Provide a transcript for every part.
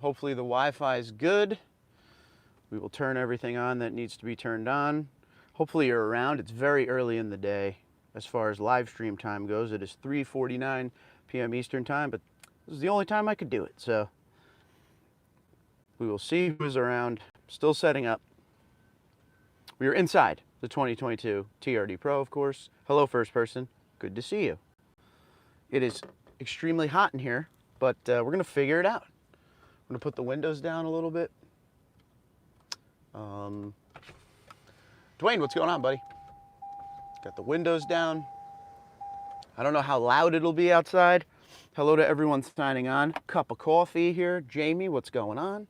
Hopefully the Wi-Fi is good. We will turn everything on that needs to be turned on. Hopefully you're around. It's very early in the day as far as live stream time goes. It is 3:49 p.m. Eastern time, but this is the only time I could do it. So we will see who's around. Still setting up. We are inside the 2022 TRD Pro, of course. Hello, first person. Good to see you. It is extremely hot in here, but we're going to figure it out. I'm going to put the windows down a little bit. Dwayne, what's going on, buddy? Got the windows down. I don't know how loud it'll be outside. Hello to everyone signing on. Cup of coffee here. Jamie, what's going on?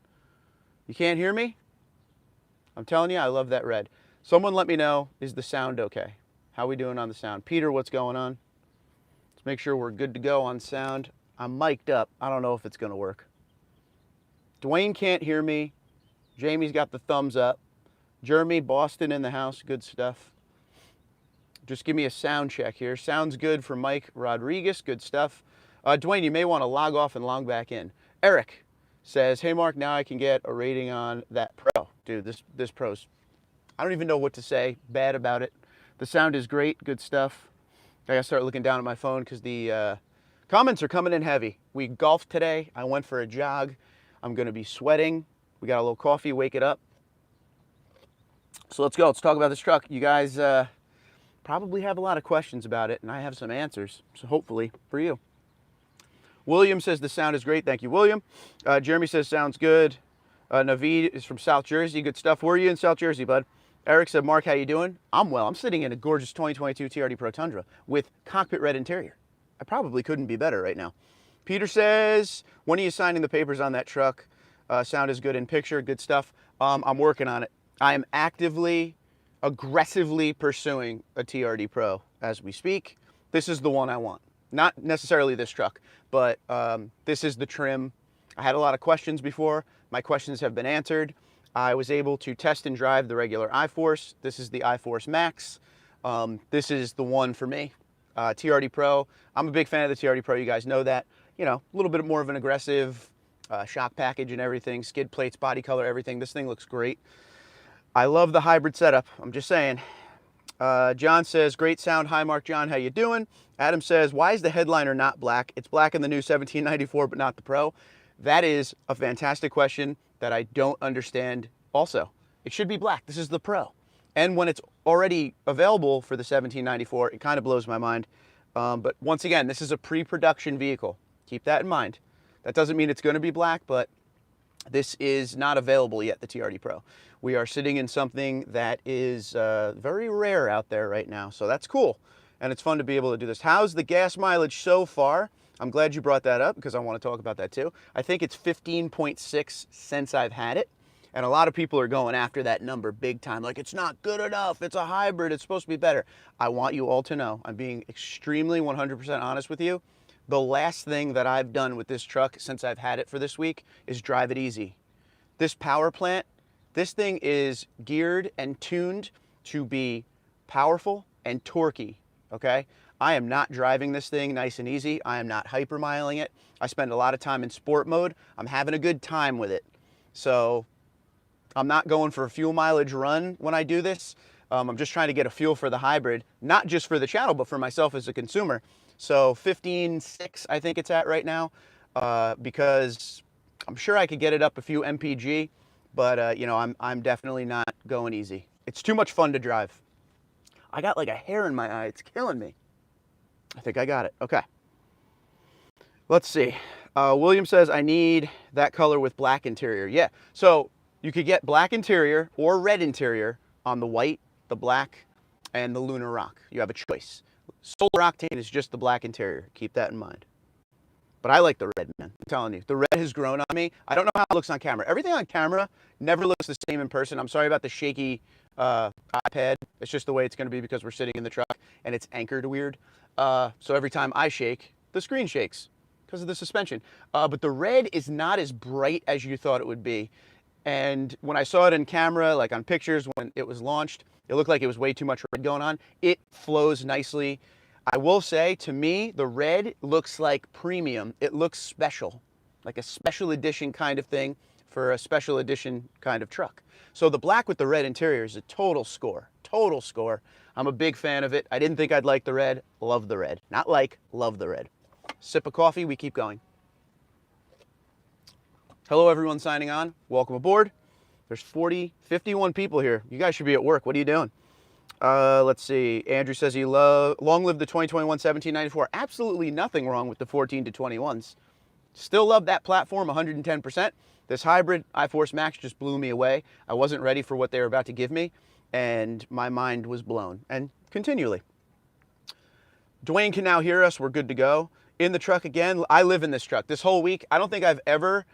You can't hear me? I'm telling you, I love that red. Someone let me know, is the sound okay? How we doing on the sound? Peter, what's going on? Let's make sure we're good to go on sound. I'm mic'd up. I don't know if it's going to work. Dwayne can't hear me. Jamie's got the thumbs up. Jeremy, Boston in the house. Good stuff. Just give me a sound check here. Sounds good for Mike Rodriguez. Good stuff. Dwayne, you may want to log off and log back in. Eric says, hey, Mark, now I can get a rating on that Pro. Dude, this Pro's, I don't even know what to say bad about it. The sound is great. Good stuff. I gotta start looking down at my phone because the comments are coming in heavy. We golfed today. I went for a jog. I'm going to be sweating. We got a little coffee. Wake it up. So let's go. Let's talk about this truck. You guys probably have a lot of questions about it, and I have some answers. So hopefully for you. William says the sound is great. Thank you, William. Jeremy says sounds good. Naveed is from South Jersey. Good stuff. Where are you in South Jersey, bud? Eric said, Mark, how you doing? I'm well. I'm sitting in a gorgeous 2022 TRD Pro Tundra with cockpit red interior. I probably couldn't be better right now. Peter says, when are you signing the papers on that truck? Sound is good in picture. Good stuff. I'm working on it. I am actively, aggressively pursuing a TRD Pro as we speak. This is the one I want. Not necessarily this truck, but this is the trim. I had a lot of questions before. My questions have been answered. I was able to test and drive the regular iForce. This is the iForce Max. This is the one for me. TRD Pro. I'm a big fan of the TRD Pro. You guys know that. You know, a little bit more of an aggressive shock package and everything. Skid plates, body color, everything. This thing looks great. I love the hybrid setup. I'm just saying. John says, great sound. Hi, Mark. John, how you doing? Adam says, why is the headliner not black? It's black in the new 1794, but not the Pro. That is a fantastic question that I don't understand also. It should be black. This is the Pro. And when it's already available for the 1794, it kind of blows my mind. But once again, this is a pre-production vehicle. Keep that in mind. That doesn't mean it's going to be black, but this is not available yet, the TRD Pro. We are sitting in something that is very rare out there right now, so that's cool. And it's fun to be able to do this. How's the gas mileage so far? I'm glad you brought that up because I want to talk about that too. I think it's 15.6 since I've had it. And a lot of people are going after that number big time. Like, it's not good enough. It's a hybrid. It's supposed to be better. I want you all to know, I'm being extremely 100% honest with you. The last thing that I've done with this truck since I've had it for this week is drive it easy. This power plant, this thing is geared and tuned to be powerful and torquey, okay? I am not driving this thing nice and easy. I am not hypermiling it. I spend a lot of time in sport mode. I'm having a good time with it. So I'm not going for a fuel mileage run when I do this. I'm just trying to get a feel for the hybrid, not just for the channel, but for myself as a consumer. So 15.6, I think it's at right now, because I'm sure I could get it up a few mpg, but you know, I'm definitely not going easy. It's too much fun to drive. I got like a hair in my eye. It's killing me. I think I got it. Okay. Let's see. William says, I need that color with black interior. Yeah. So you could get black interior or red interior on the white, the black, and the Lunar Rock. You have a choice. Solar Octane is just the black interior. Keep that in mind. But I like the red, man. I'm telling you. The red has grown on me. I don't know how it looks on camera. Everything on camera never looks the same in person. I'm sorry about the shaky iPad. It's just the way it's going to be because we're sitting in the truck and it's anchored weird. So every time I shake, the screen shakes because of the suspension. But the red is not as bright as you thought it would be. And when I saw it in camera, like on pictures when it was launched, it looked like it was way too much red going on. It flows nicely. I will say, to me, the red looks like premium. It looks special. like a special edition kind of thing for a special edition kind of truck. So the black with the red interior is a total score, total score. I'm a big fan of it. I didn't think I'd like the red, love the red. Not like, love the red. Sip of coffee, we keep going. Hello everyone signing on, welcome aboard. There's 51 people here. You guys should be at work, what are you doing? Let's see, Andrew says he long live the 2021 1794. Absolutely nothing wrong with the 14 to 21s. Still love that platform 110%. This hybrid iForce Max just blew me away. I wasn't ready for what they were about to give me, and my mind was blown, and continually. Dwayne can now hear us, we're good to go. In the truck again, I live in this truck. This whole week, I don't think I've ever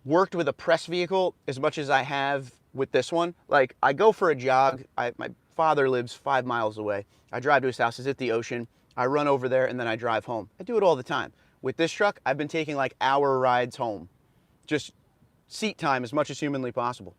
worked with a press vehicle as much as I have with this one. Like, I go for a jog. My father lives 5 miles away. I drive to his house, it's at the ocean. I run over there and then I drive home. I do it all the time. With this truck, I've been taking like hour rides home. Just seat time as much as humanly possible.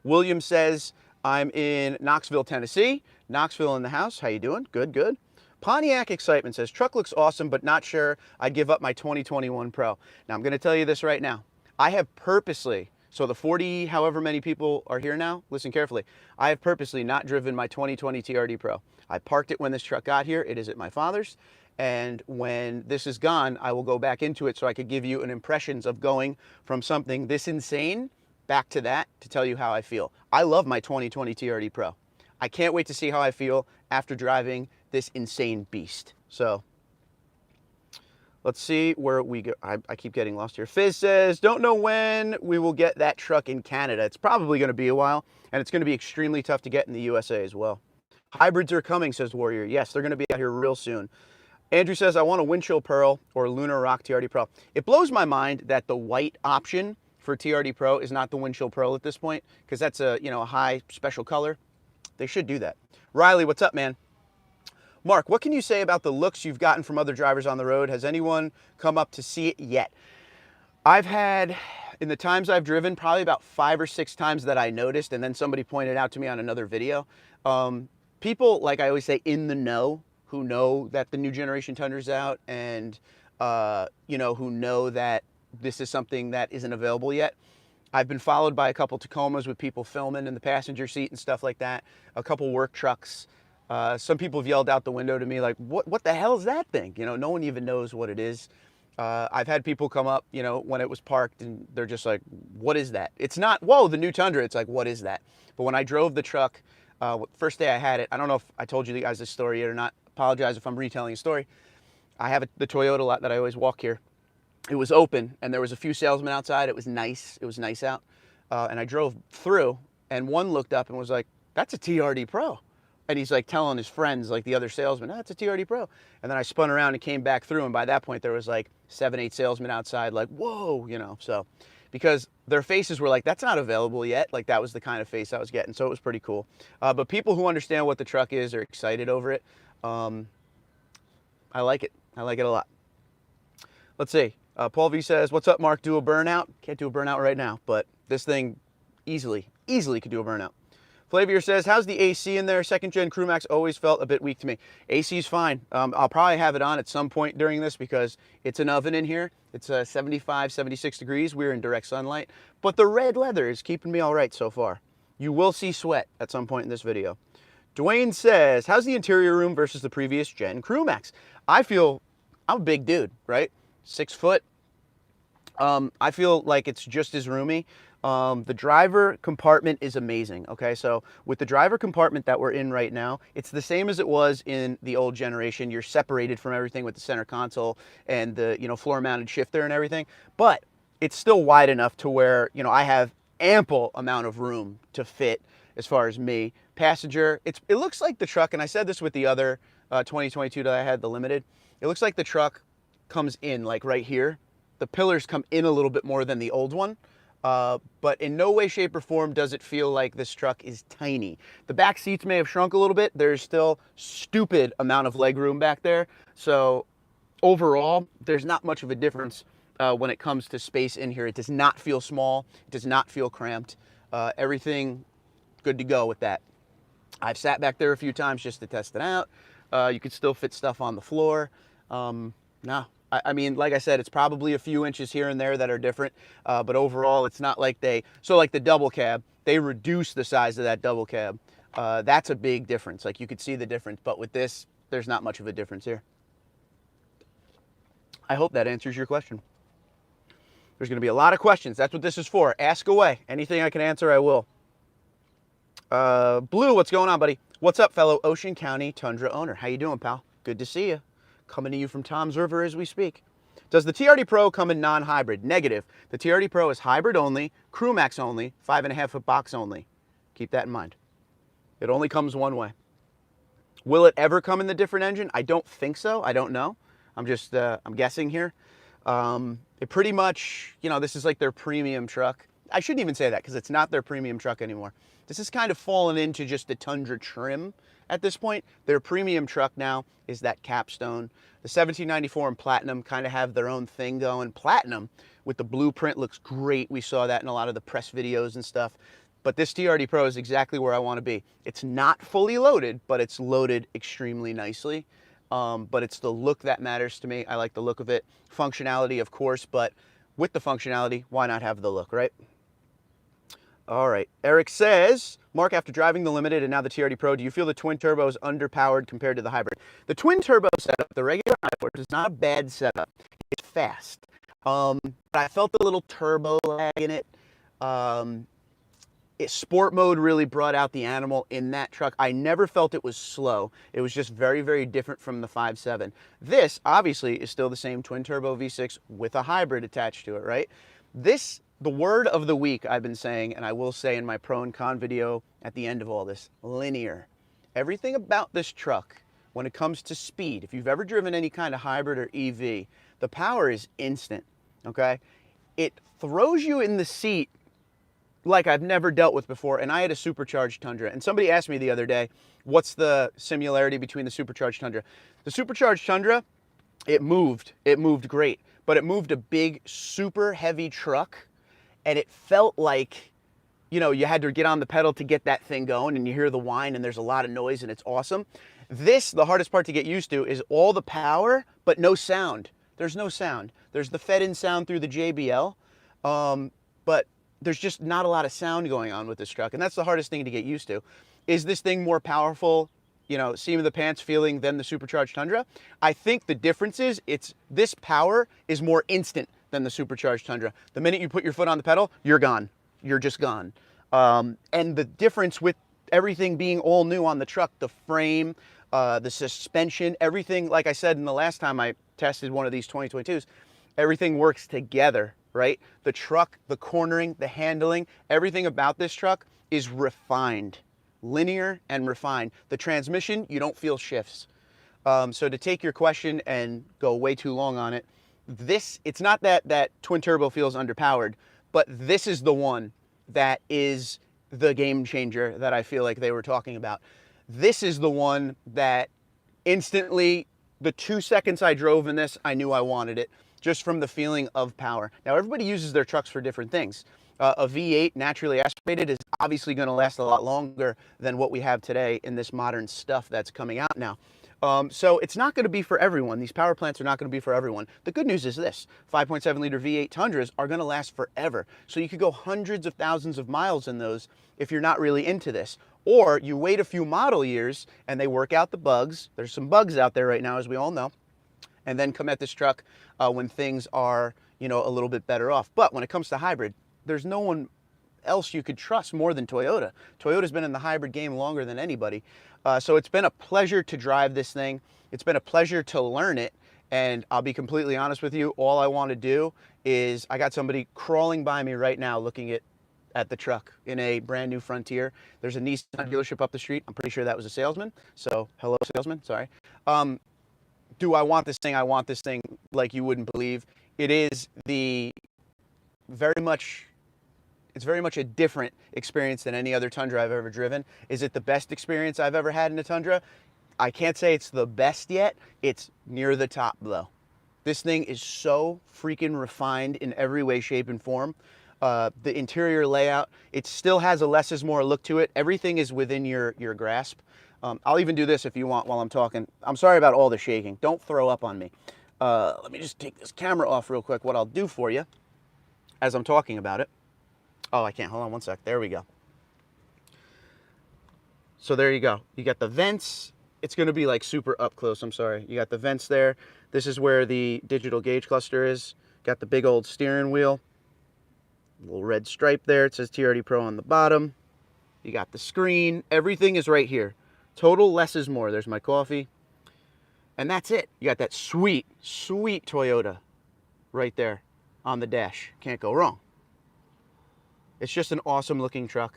William says, I'm in Knoxville, Tennessee. Knoxville in the house, how you doing? Good, good. Pontiac Excitement says, truck looks awesome, but not sure I'd give up my 2021 Pro. Now, I'm gonna tell you this right now. I have purposely, so the 40 however many people are here now, listen carefully. I have purposely not driven my 2020 TRD Pro. I parked it when this truck got here. It is at my father's. And when this is gone, I will go back into it so I could give you an impressions of going from something this insane back to that to tell you how I feel. I love my 2020 TRD Pro. I can't wait to see how I feel after driving this insane beast. So let's see where we go. I keep getting lost here. Fizz says, don't know when we will get that truck in Canada. It's probably going to be a while, and it's going to be extremely tough to get in the USA as well. Hybrids are coming, says Warrior. Yes, they're going to be out here real soon. Andrew says, I want a windshield pearl or Lunar Rock TRD Pro. It blows my mind that the white option for TRD Pro is not the windshield pearl at this point, because that's a, a high special color. They should do that. Riley, what's up, man? Mark, what can you say about the looks you've gotten from other drivers on the road? Has anyone come up to see it yet? I've had, in the times I've driven, probably about 5 or 6 times that I noticed, and then somebody pointed out to me on another video. People, like I always say, in the know, who know that the new generation Tundra's out, and who know that this is something that isn't available yet. I've been followed by a couple Tacomas with people filming in the passenger seat and stuff like that. A couple work trucks. Some people have yelled out the window to me like, what the hell is that thing? No one even knows what it is. I've had people come up, when it was parked, and they're just like, what is that? It's not, whoa, the new Tundra. It's like, what is that? But when I drove the truck, first day I had it, I don't know if I told you guys this story yet or not. Apologize if I'm retelling a story. I have the Toyota lot that I always walk here. It was open, and there was a few salesmen outside. It was nice. It was nice out. And I drove through, and one looked up and was like, that's a TRD Pro. And he's like telling his friends, like the other salesmen, that's a TRD Pro. And then I spun around and came back through, and by that point there was like 7, 8 salesmen outside, like, whoa, so. Because their faces were like, that's not available yet. Like, that was the kind of face I was getting, so it was pretty cool. But people who understand what the truck is are excited over it. I like it. I like it a lot. Let's see. Paul V says, what's up, Mark? Do a burnout? Can't do a burnout right now, but this thing easily could do a burnout. Flavier says, how's the AC in there? Second gen Crew Max always felt a bit weak to me. AC's fine. I'll probably have it on at some point during this because it's an oven in here. It's 75, 76 degrees. We're in direct sunlight, but the red leather is keeping me all right so far. You will see sweat at some point in this video. Dwayne says, how's the interior room versus the previous gen Crew Max? I'm a big dude, right? 6 foot. I feel like it's just as roomy. The driver compartment is amazing. Okay, so with the driver compartment that we're in right now, it's the same as it was in the old generation. You're separated from everything with the center console and the floor mounted shifter and everything, but it's still wide enough to where I have ample amount of room to fit as far as me. Passenger, it looks like the truck, and I said this with the other 2022 that I had, the Limited. It looks like the truck comes in like right here. The pillars come in a little bit more than the old one. But in no way, shape, or form does it feel like this truck is tiny. The back seats may have shrunk a little bit. There's still stupid amount of leg room back there. So overall, there's not much of a difference when it comes to space in here. It does not feel small. It does not feel cramped. Everything good to go with that. I've sat back there a few times just to test it out. You could still fit stuff on the floor. No, I mean, like I said, it's probably a few inches here and there that are different, but overall, it's not like so like the double cab, they reduce the size of that double cab. That's a big difference. Like you could see the difference, but with this, there's not much of a difference here. I hope that answers your question. There's going to be a lot of questions. That's what this is for. Ask away. Anything I can answer, I will. Blue, what's going on, buddy? What's up, fellow Ocean County Tundra owner? How you doing, pal? Good to see you. Coming to you from Tom's River as we speak. Does the TRD Pro come in non-hybrid? Negative. The TRD Pro is hybrid only, crew max only, 5.5-foot box only. Keep that in mind. It only comes one way. Will it ever come in the different engine? I don't think so. I don't know. I'm just, I'm guessing here. It pretty much, you know, this is like their premium truck. I shouldn't even say that because it's not their premium truck anymore. This has kind of fallen into just the Tundra trim at this point. Their premium truck now is that Capstone. The 1794 and Platinum kind of have their own thing going. Platinum with the blueprint looks great. We saw that in a lot of the press videos and stuff. But this TRD Pro is exactly where I want to be. It's not fully loaded, but it's loaded extremely nicely. But it's the look that matters to me. I like the look of it. Functionality, of course, but with the functionality, why not have the look, right? All right. Eric says, Mark, after driving the Limited and now the TRD Pro, do you feel the twin turbo is underpowered compared to the hybrid? The twin turbo setup, the regular hybrid, is not a bad setup. It's fast. But I felt a little turbo lag in it. Sport mode really brought out the animal in that truck. I never felt it was slow. It was just very, very different from the 5.7. This, obviously, is still the same twin turbo V6 with a hybrid attached to it, right? This, the word of the week I've been saying, and I will say in my pro and con video at the end of all this, linear. Everything about this truck, when it comes to speed, if you've ever driven any kind of hybrid or EV, the power is instant, okay? It throws you in the seat like I've never dealt with before, and I had a supercharged Tundra, and somebody asked me the other day, what's the similarity between the supercharged Tundra? The supercharged Tundra, it moved great, but it moved a big, super heavy truck, and it felt like, you know, you had to get on the pedal to get that thing going, and you hear the whine, and there's a lot of noise, and it's awesome. This, the hardest part to get used to, is all the power, but no sound. There's no sound. There's the fed-in sound through the JBL, but there's just not a lot of sound going on with this truck, and that's the hardest thing to get used to. Is this thing more powerful, you know, seam of the pants feeling than the supercharged Tundra? I think the difference is this power is more instant than the supercharged Tundra. The minute you put your foot on the pedal, you're gone. You're just gone. And the difference with everything being all new on the truck, the frame, the suspension, everything, like I said in the last time I tested one of these 2022s, everything works together. Right? The truck, the cornering, the handling, everything about this truck is refined, linear and refined. The transmission, you don't feel shifts. So to take your question and go way too long on it, it's not that twin turbo feels underpowered, but this is the one that is the game changer that I feel like they were talking about. This is the one that instantly, the 2 seconds I drove in this, I knew I wanted it. Just from the feeling of power. Now, everybody uses their trucks for different things. A V8 naturally aspirated is obviously going to last a lot longer than what we have today in this modern stuff that's coming out now. So it's not going to be for everyone. These power plants are not going to be for everyone. The good news is this, 5.7 liter V8 Tundras are going to last forever. So you could go hundreds of thousands of miles in those if you're not really into this. Or you wait a few model years and they work out the bugs. There's some bugs out there right now, as we all know. And then come at this truck when things are, you know, a little bit better off. But when it comes to hybrid, there's no one else you could trust more than Toyota. Toyota's been in the hybrid game longer than anybody. So it's been a pleasure to drive this thing. It's been a pleasure to learn it. And I'll be completely honest with you, all I want to do is, I got somebody crawling by me right now looking at the truck in a brand new Frontier. There's a Nissan dealership up the street. I'm pretty sure that was a salesman. So hello, salesman, sorry. Do I want this thing? I want this thing like you wouldn't believe. It is very much a different experience than any other Tundra I've ever driven. Is it the best experience I've ever had in a Tundra? I can't say it's the best yet. It's near the top though. This thing is so freaking refined in every way, shape, and form. The interior layout, it still has a less is more look to it. Everything is within your grasp. I'll even do this if you want while I'm talking. I'm sorry about all the shaking. Don't throw up on me. Let me just take this camera off real quick. What I'll do for you as I'm talking about it. Oh, I can't. Hold on one sec. There we go. So there you go. You got the vents. It's going to be like super up close. I'm sorry. You got the vents there. This is where the digital gauge cluster is. Got the big old steering wheel. Little red stripe there. It says TRD Pro on the bottom. You got the screen. Everything is right here. Total less is more. There's my coffee. And that's it. You got that sweet, sweet Toyota right there on the dash. Can't go wrong. It's just an awesome looking truck.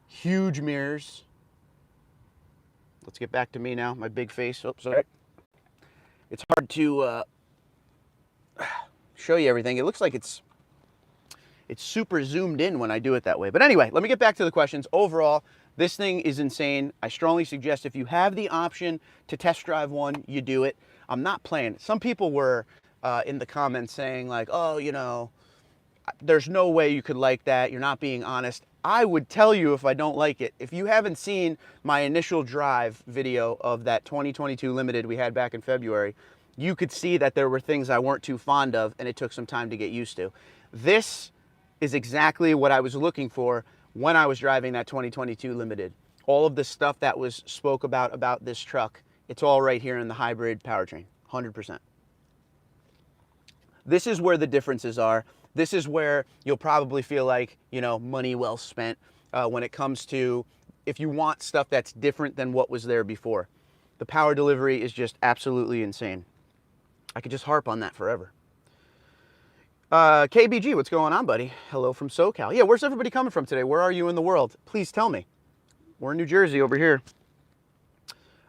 Huge mirrors. Let's get back to me now. My big face. Oops, sorry. It's hard to show you everything. It looks like it's super zoomed in when I do it that way. But anyway, let me get back to the questions. Overall, this thing is insane. I strongly suggest if you have the option to test drive one, you do it. I'm not playing. Some people were in the comments saying like, oh, you know, there's no way you could like that. You're not being honest. I would tell you if I don't like it. If you haven't seen my initial drive video of that 2022 Limited we had back in February, you could see that there were things I weren't too fond of and it took some time to get used to. This is exactly what I was looking for when I was driving that 2022 Limited. All of the stuff that was spoke about this truck, it's all right here in the hybrid powertrain, 100%. This is where the differences are. This is where you'll probably feel like, you know, money well spent when it comes to if you want stuff that's different than what was there before. The power delivery is just absolutely insane. I could just harp on that forever. KBG, what's going on, buddy? Hello from SoCal. Yeah, where's everybody coming from today? Where are you in the world? Please tell me. We're in New Jersey over here.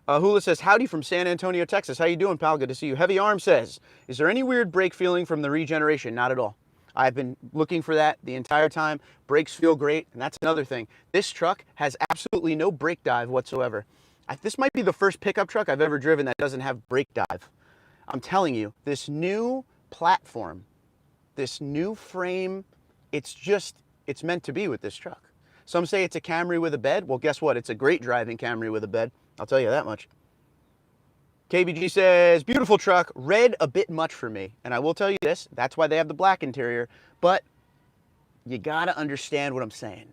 Hula says, howdy from San Antonio, Texas. How you doing, pal? Good to see you. Heavy Arm says, is there any weird brake feeling from the regeneration? Not at all. I've been looking for that the entire time. Brakes feel great, and that's another thing. This truck has absolutely no brake dive whatsoever. This might be the first pickup truck I've ever driven that doesn't have brake dive. I'm telling you, this new platform, this new frame, it's meant to be with this truck. Some say it's a Camry with a bed. Well, guess what? It's a great driving Camry with a bed. I'll tell you that much. KBG says, beautiful truck, red a bit much for me. And I will tell you this, that's why they have the black interior, but you gotta understand what I'm saying.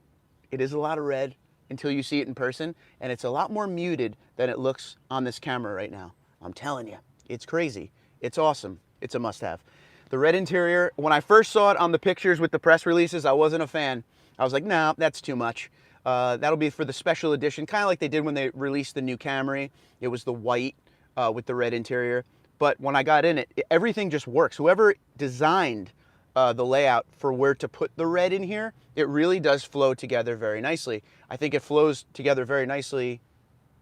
It is a lot of red until you see it in person, and it's a lot more muted than it looks on this camera right now. I'm telling you, it's crazy. It's awesome. It's a must-have. The red interior, when I first saw it on the pictures with the press releases, I wasn't a fan. I was like, nah, that's too much. That'll be for the special edition, kind of like they did when they released the new Camry. It was the white with the red interior. But when I got in it, everything just works. Whoever designed the layout for where to put the red in here, it really does flow together very nicely. I think it flows together very nicely,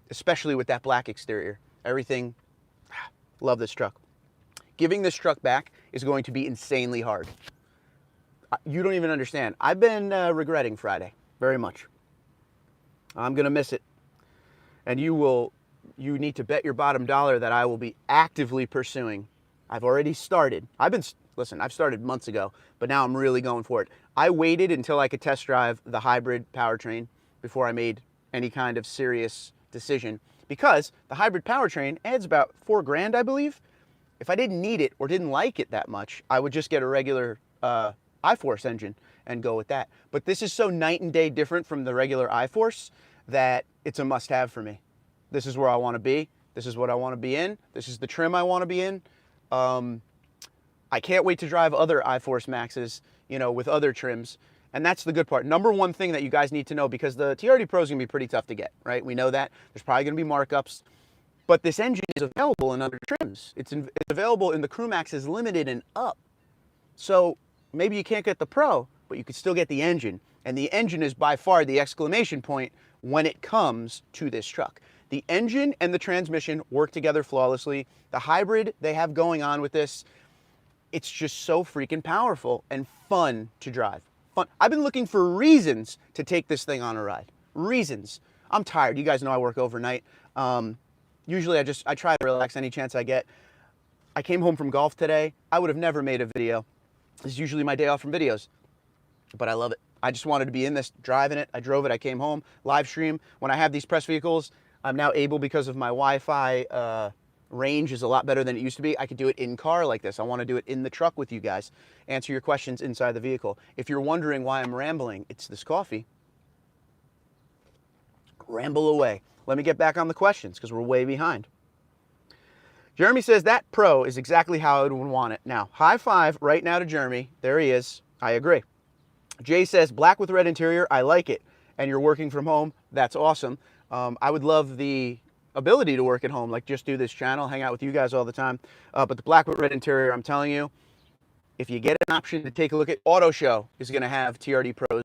especially with that black exterior. Everything, love this truck. Giving this truck back is going to be insanely hard. You don't even understand. I've been regretting Friday very much. I'm gonna miss it. And you need to bet your bottom dollar that I will be actively pursuing. I've already started. Listen, I've started months ago, but now I'm really going for it. I waited until I could test drive the hybrid powertrain before I made any kind of serious decision, because the hybrid powertrain adds about $4 grand, I believe. If I didn't need it or didn't like it that much, I would just get a regular iForce engine and go with that. But this is so night and day different from the regular iForce that it's a must-have for me. This is where I want to be. This is what I want to be in. This is the trim I want to be in. I can't wait to drive other iForce Maxes, you know, with other trims. And that's the good part. Number one thing that you guys need to know, because the TRD Pro is going to be pretty tough to get, right? We know that. There's probably going to be markups. But this engine is available in other trims. It's available in the Crew Maxes Limited and up. So maybe you can't get the Pro, but you could still get the engine. And the engine is by far the exclamation point when it comes to this truck. The engine and the transmission work together flawlessly. The hybrid they have going on with this, it's just so freaking powerful and fun to drive. Fun. I've been looking for reasons to take this thing on a ride. Reasons. I'm tired. You guys know I work overnight. Usually I try to relax any chance I get. I came home from golf today. I would have never made a video. This is usually my day off from videos, but I love it. I just wanted to be in this, driving it. I drove it. I came home, live stream. When I have these press vehicles, I'm now able, because of my Wi-Fi Range is a lot better than it used to be. I could do it in car like this. I want to do it in the truck with you guys. Answer your questions inside the vehicle. If you're wondering why I'm rambling, it's this coffee. Ramble away. Let me get back on the questions because we're way behind. Jeremy says that Pro is exactly how I would want it. Now, high five right now to Jeremy. There he is. I agree. Jay says black with red interior. I like it. And you're working from home. That's awesome. I would love the ability to work at home, like just do this channel, hang out with you guys all the time. But the black with red interior, I'm telling you, if you get an option to take a look at, Auto Show is going to have TRD Pros.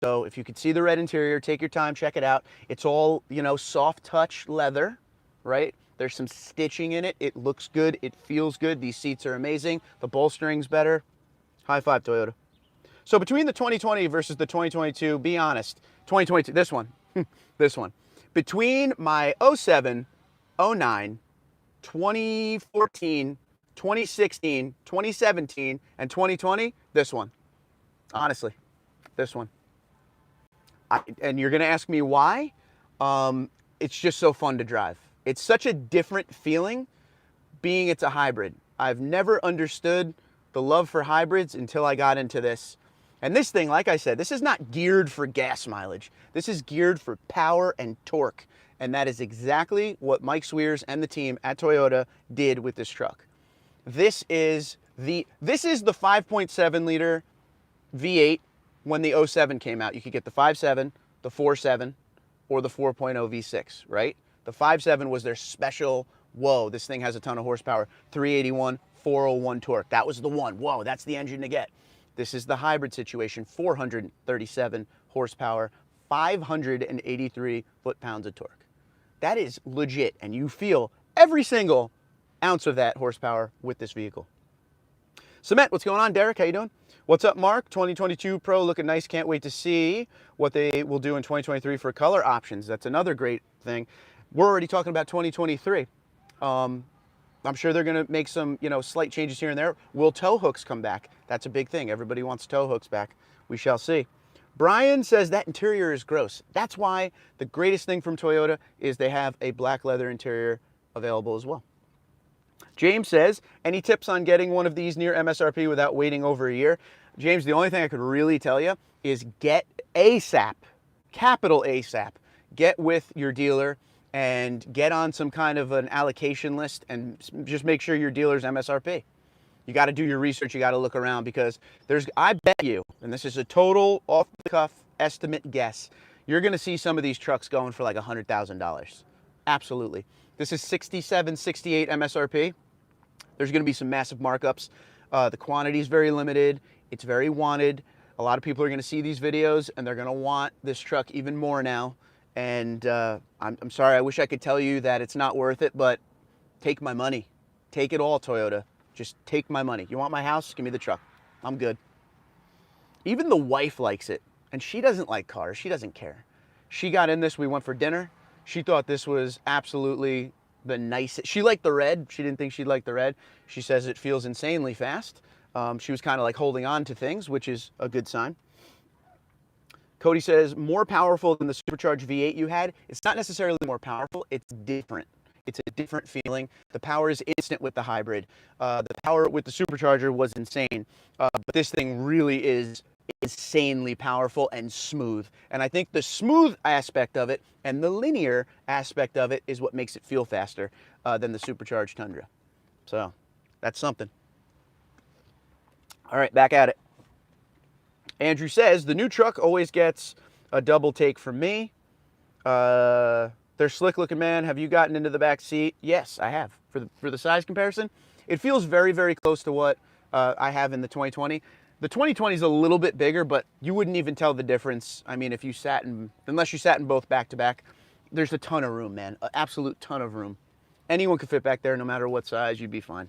So if you could see the red interior, take your time, check it out. It's all, you know, soft touch leather, right? There's some stitching in it. It looks good. It feels good. These seats are amazing. The bolstering's better. High five, Toyota. So between the 2020 versus the 2022, be honest. 2022, this one, this one. Between my 07, 09, 2014, 2016, 2017, and 2020, this one. Honestly, this one. And you're going to ask me why? It's just so fun to drive. It's such a different feeling being it's a hybrid. I've never understood the love for hybrids until I got into this. And this thing, like I said, this is not geared for gas mileage. This is geared for power and torque. And that is exactly what Mike Swears and the team at Toyota did with this truck. This is the 5.7 liter V8 when the 07 came out. You could get the 5.7, the 4.7, or the 4.0 V6, right? The 5.7 was their special, whoa, this thing has a ton of horsepower, 381, 401 torque. That was the one. Whoa, that's the engine to get. This is the hybrid situation, 437 horsepower, 583 foot-pounds of torque. That is legit, and you feel every single ounce of that horsepower with this vehicle. Cement, what's going on? Derek, how you doing? What's up, Mark? 2022 Pro looking nice. Can't wait to see what they will do in 2023 for color options. That's another great thing. We're already talking about 2023. I'm sure they're going to make some, you know, slight changes here and there. Will tow hooks come back? That's a big thing. Everybody wants tow hooks back. We shall see. Brian says that interior is gross. That's why the greatest thing from Toyota is they have a black leather interior available as well. James says, any tips on getting one of these near MSRP without waiting over a year? James, the only thing I could really tell you is get ASAP, capital ASAP. Get with your dealer and get on some kind of an allocation list and just make sure your dealer's MSRP. You got to do your research. You got to look around because I bet you, and this is a total off the cuff estimate guess, you're going to see some of these trucks going for like $100,000. Absolutely. This is 67, 68 MSRP. There's going to be some massive markups. The quantity is very limited. It's very wanted. A lot of people are going to see these videos and they're going to want this truck even more now. And I'm sorry, I wish I could tell you that it's not worth it, but take my money. Take it all, Toyota. Just take my money. You want my house? Give me the truck. I'm good. Even the wife likes it, and she doesn't like cars. She doesn't care. She got in this. We went for dinner. She thought this was absolutely the nicest. She liked the red. She didn't think she'd like the red. She says it feels insanely fast. She was kind of like holding on to things, which is a good sign. Cody says, more powerful than the supercharged V8 you had. It's not necessarily more powerful. It's different. It's a different feeling. The power is instant with the hybrid. The power with the supercharger was insane. But this thing really is insanely powerful and smooth. And I think the smooth aspect of it and the linear aspect of it is what makes it feel faster than the supercharged Tundra. So that's something. All right, back at it. Andrew says, the new truck always gets a double take from me. They're slick looking, man. Have you gotten into the back seat? Yes, I have. For the size comparison, it feels very, very close to what I have in the 2020. The 2020 is a little bit bigger, but you wouldn't even tell the difference. I mean, if you sat in, unless you sat in both back to back, there's a ton of room, man. An absolute ton of room. Anyone could fit back there, no matter what size, you'd be fine.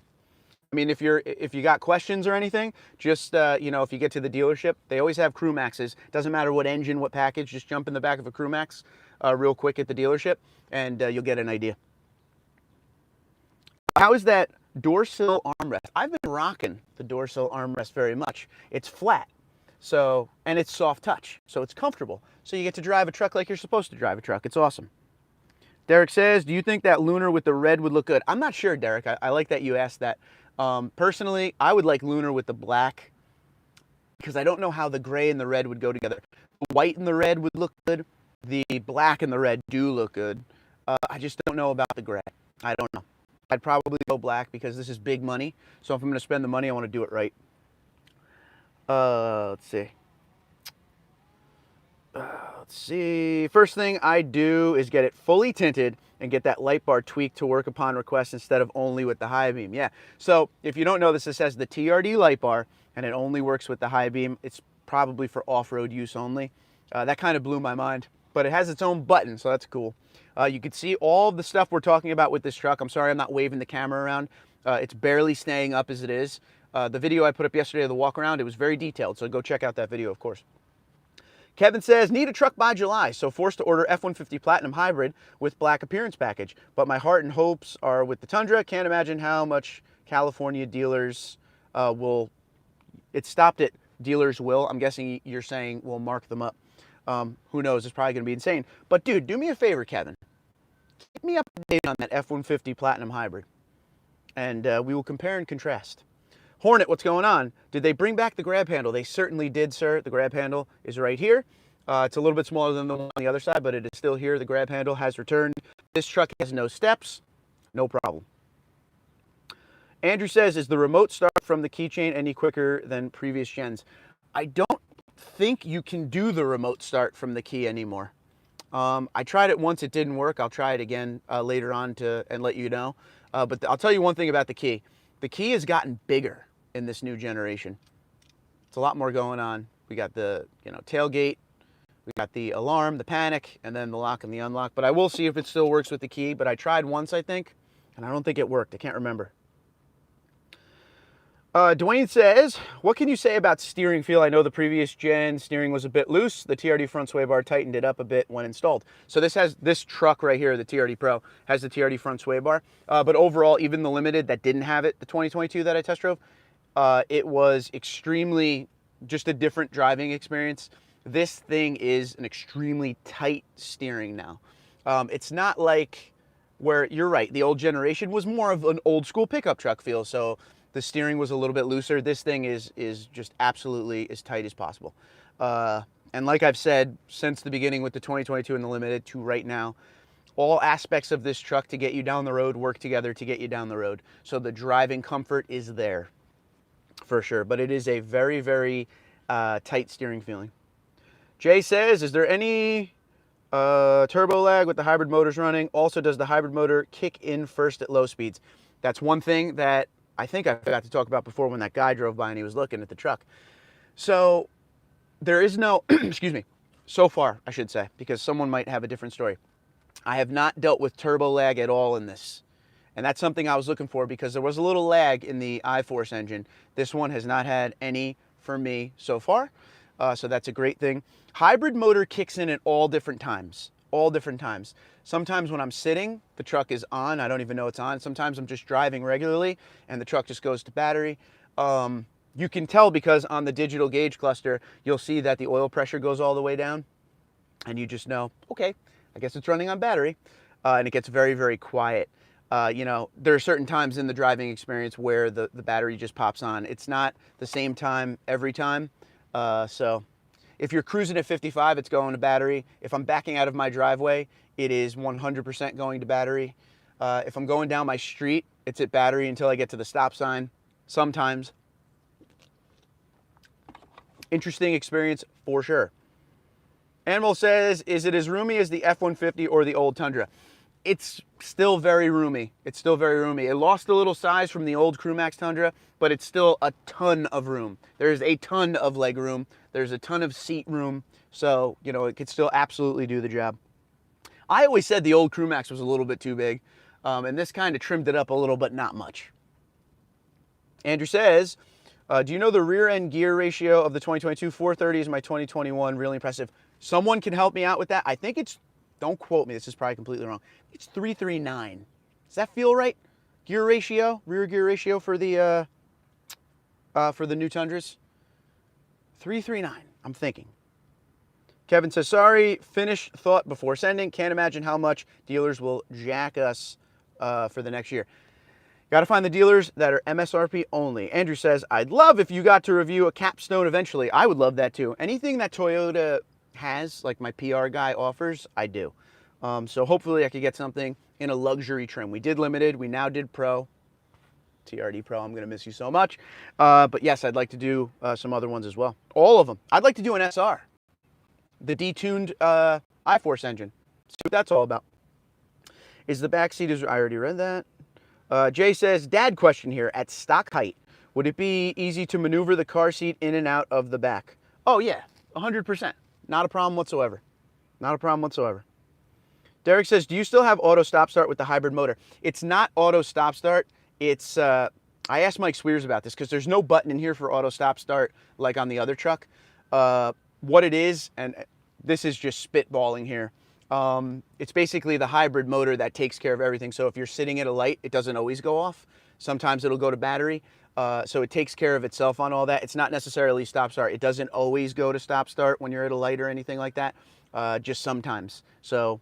I mean, if you got questions or anything, just, you know, if you get to the dealership, they always have Crew Maxes. Doesn't matter what engine, what package, just jump in the back of a Crew Max real quick at the dealership, and you'll get an idea. How is that door sill armrest? I've been rocking the door sill armrest very much. It's flat, so, and it's soft touch, so it's comfortable. So you get to drive a truck like you're supposed to drive a truck. It's awesome. Derek says, do you think that Lunar with the red would look good? I'm not sure, Derek. I like that you asked that. Personally, I would like Lunar with the black because I don't know how the gray and the red would go together. The white and the red would look good. The black and the red do look good. I just don't know about the gray. I don't know. I'd probably go black because this is big money. So if I'm going to spend the money, I want to do it right. Let's see. First thing I do is get it fully tinted and get that light bar tweaked to work upon request instead of only with the high beam. Yeah. So if you don't know this, has the TRD light bar and it only works with the high beam. It's probably for off-road use only. That kind of blew my mind, but it has its own button, so that's cool. You can see all of the stuff we're talking about with this truck. I'm sorry I'm not waving the camera around. It's barely staying up as it is. The video I put up yesterday of the walk around, it was very detailed, so go check out that video, of course. Kevin says, need a truck by July, so forced to order F-150 Platinum Hybrid with black appearance package. But my heart and hopes are with the Tundra. Can't imagine how much California dealers will... It stopped at dealers will. I'm guessing you're saying we'll mark them up. Who knows? It's probably going to be insane. But dude, do me a favor, Kevin. Keep me up to date on that F-150 Platinum Hybrid. And we will compare and contrast. Hornet, what's going on? Did they bring back the grab handle? They certainly did, sir. The grab handle is right here. It's a little bit smaller than the one on the other side, but it is still here. The grab handle has returned. This truck has no steps. No problem. Andrew says, is the remote start from the keychain any quicker than previous gens? I don't think you can do the remote start from the key anymore. I tried it once. It didn't work. I'll try it again later on and let you know. But I'll tell you one thing about the key. The key has gotten bigger in this new generation. It's a lot more going on. We got the tailgate, we got the alarm, the panic, and then the lock and the unlock. But I will see if it still works with the key. But I tried once, I think, and I don't think it worked. I can't remember. Dwayne says, what can you say about steering feel? I know the previous gen steering was a bit loose. The TRD front sway bar tightened it up a bit when installed. So this truck right here, the TRD Pro, has the TRD front sway bar. But overall, even the Limited that didn't have it, the 2022 that I test drove, it was extremely just a different driving experience. This thing is an extremely tight steering now. It's not like where, you're right, the old generation was more of an old school pickup truck feel. So the steering was a little bit looser. This thing is just absolutely as tight as possible. And like I've said, since the beginning with the 2022 and the Limited to right now, all aspects of this truck to get you down the road work together to get you down the road. So the driving comfort is there for sure, but it is a very, very tight steering feeling. Jay says, is there any turbo lag with the hybrid motors running? Also, does the hybrid motor kick in first at low speeds? That's one thing that I think I forgot to talk about before when that guy drove by and he was looking at the truck. So there is no, excuse me, so far I should say, because someone might have a different story. I have not dealt with turbo lag at all in this. And that's something I was looking for because there was a little lag in the iForce engine. This one has not had any for me so far. So that's a great thing. Hybrid motor kicks in at all different times. All different times. Sometimes when I'm sitting, the truck is on. I don't even know it's on. Sometimes I'm just driving regularly and the truck just goes to battery. You can tell because on the digital gauge cluster, you'll see that the oil pressure goes all the way down. And you just know, okay, I guess it's running on battery. And it gets very, very quiet. There are certain times in the driving experience where the battery just pops on. It's not the same time every time. So if you're cruising at 55, it's going to battery. If I'm backing out of my driveway, it is 100% going to battery. If I'm going down my street, it's at battery until I get to the stop sign. Sometimes. Interesting experience for sure. Animal says, is it as roomy as the F-150 or the old Tundra? It's still very roomy. It's still very roomy. It lost a little size from the old Crewmax Tundra, but it's still a ton of room. There's a ton of leg room. There's a ton of seat room. So, it could still absolutely do the job. I always said the old Crewmax was a little bit too big, and this kind of trimmed it up a little, but not much. Andrew says, do you know the rear end gear ratio of the 2022? 430 is my 2021, really impressive. Someone can help me out with that. I think it's, don't quote me, this is probably completely wrong. It's 339. Does that feel right? Gear ratio, rear gear ratio for the new Tundras? 339, I'm thinking. Kevin says, sorry, finish thought before sending. Can't imagine how much dealers will jack us for the next year. Got to find the dealers that are MSRP only. Andrew says, I'd love if you got to review a Capstone eventually. I would love that too. Anything that Toyota has, like my PR guy offers, I do. So hopefully I could get something in a luxury trim. We did limited, we now did Pro. TRD Pro, I'm going to miss you so much. But yes, I'd like to do some other ones as well. All of them. I'd like to do an SR. The detuned I-Force engine. See what that's all about. Is the back seat, I already read that. Jay says, dad question here. At stock height, would it be easy to maneuver the car seat in and out of the back? Oh yeah, 100%. Not a problem whatsoever. Not a problem whatsoever. Derek says, do you still have auto stop start with the hybrid motor? It's not auto stop start. It's, I asked Mike Swears about this because there's no button in here for auto stop start like on the other truck. What it is, and this is just spitballing here, it's basically the hybrid motor that takes care of everything. So if you're sitting at a light, it doesn't always go off. Sometimes it'll go to battery. So it takes care of itself on all that. It's not necessarily stop start. It doesn't always go to stop start when you're at a light or anything like that, just sometimes. So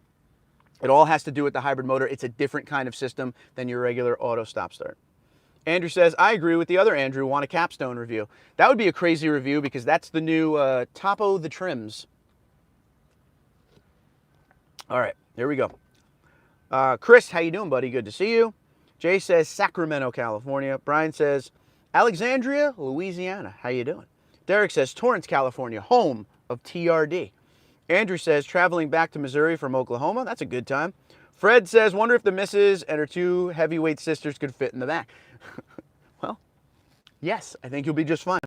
it all has to do with the hybrid motor. It's a different kind of system than your regular auto stop start. Andrew says, I agree with the other Andrew, want a Capstone review. That would be a crazy review because that's the new Topo the Trims. All right, here we go. Chris, how you doing, buddy? Good to see you. Jay says, Sacramento, California. Brian says, Alexandria, Louisiana. How you doing? Derek says, Torrance, California, home of TRD. Andrew says, traveling back to Missouri from Oklahoma. That's a good time. Fred says, wonder if the missus and her two heavyweight sisters could fit in the back. Well, yes, I think you'll be just fine.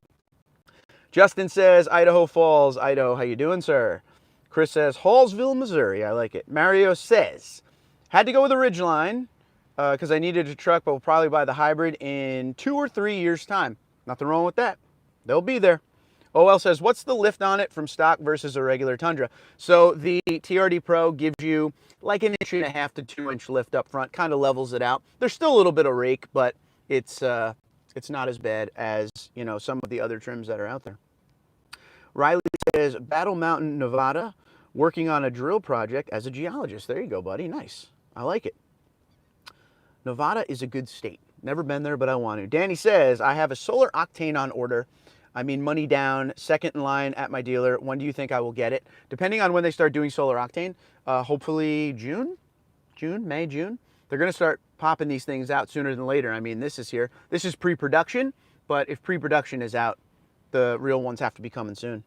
Justin says, Idaho Falls, Idaho. How you doing, sir? Chris says, Hallsville, Missouri. I like it. Mario says, had to go with a Ridgeline because I needed a truck, but will probably buy the hybrid in 2 or 3 years' time. Nothing wrong with that. They'll be there. OL says, what's the lift on it from stock versus a regular Tundra? So the TRD Pro gives you like an 1.5 to 2 inch lift up front, kind of levels it out. There's still a little bit of rake, but it's not as bad as, you know, some of the other trims that are out there. Riley says, Battle Mountain, Nevada, working on a drill project as a geologist. There you go, buddy. Nice. I like it. Nevada is a good state. Never been there, but I want to. Danny says, I have a solar octane on order. I mean, money down, second in line at my dealer. When do you think I will get it? Depending on when they start doing solar octane, hopefully May, June. They're going to start popping these things out sooner than later. I mean, this is here. This is pre-production, but if pre-production is out, the real ones have to be coming soon.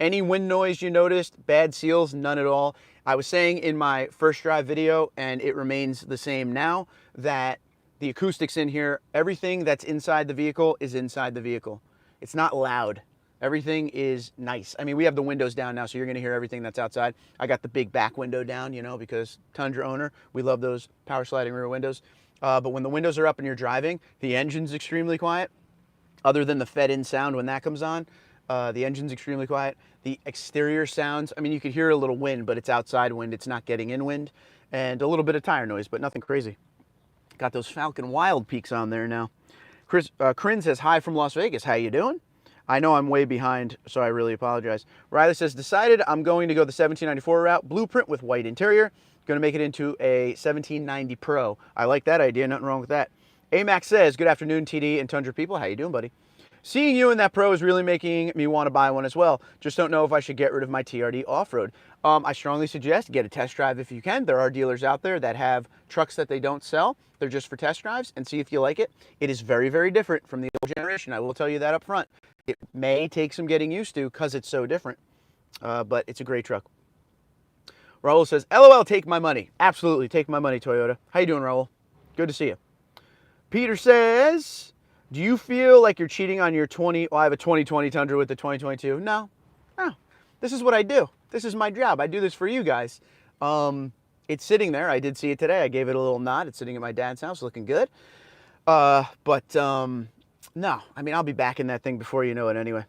Any wind noise you noticed? Bad seals? None at all. I was saying in my first drive video, and it remains the same now, that the acoustics in here, everything that's inside the vehicle is inside the vehicle. It's not loud. Everything is nice. I mean, we have the windows down now, so you're going to hear everything that's outside. I got the big back window down, you know, because Tundra owner, we love those power sliding rear windows. But when the windows are up and you're driving, the engine's extremely quiet. Other than the fed-in sound when that comes on, the engine's extremely quiet. The exterior sounds, I mean, you could hear a little wind, but it's outside wind. It's not getting in wind. And a little bit of tire noise, but nothing crazy. Got those Falcon Wild peaks on there now. Chris Corinne says, hi from Las Vegas. How you doing? I know I'm way behind, so I really apologize. Riley says, decided I'm going to go the 1794 route, blueprint with white interior. Going to make it into a 1790 Pro. I like that idea. Nothing wrong with that. AMAX says, good afternoon, TD and Tundra people. How you doing, buddy? Seeing you in that Pro is really making me want to buy one as well. Just don't know if I should get rid of my TRD off-road. I strongly suggest get a test drive if you can. There are dealers out there that have trucks that they don't sell. They're just for test drives, and see if you like it. It is very, very different from the old generation. I will tell you that up front. It may take some getting used to because it's so different, but it's a great truck. Raul says, LOL, take my money. Absolutely, take my money, Toyota. How you doing, Raul? Good to see you. Peter says, do you feel like you're cheating on your I have a 2020 Tundra with the 2022. No. This is what I do. This is my job. I do this for you guys. It's sitting there. I did see it today. I gave it a little nod. It's sitting at my dad's house looking good. No, I mean, I'll be back in that thing before you know it anyway.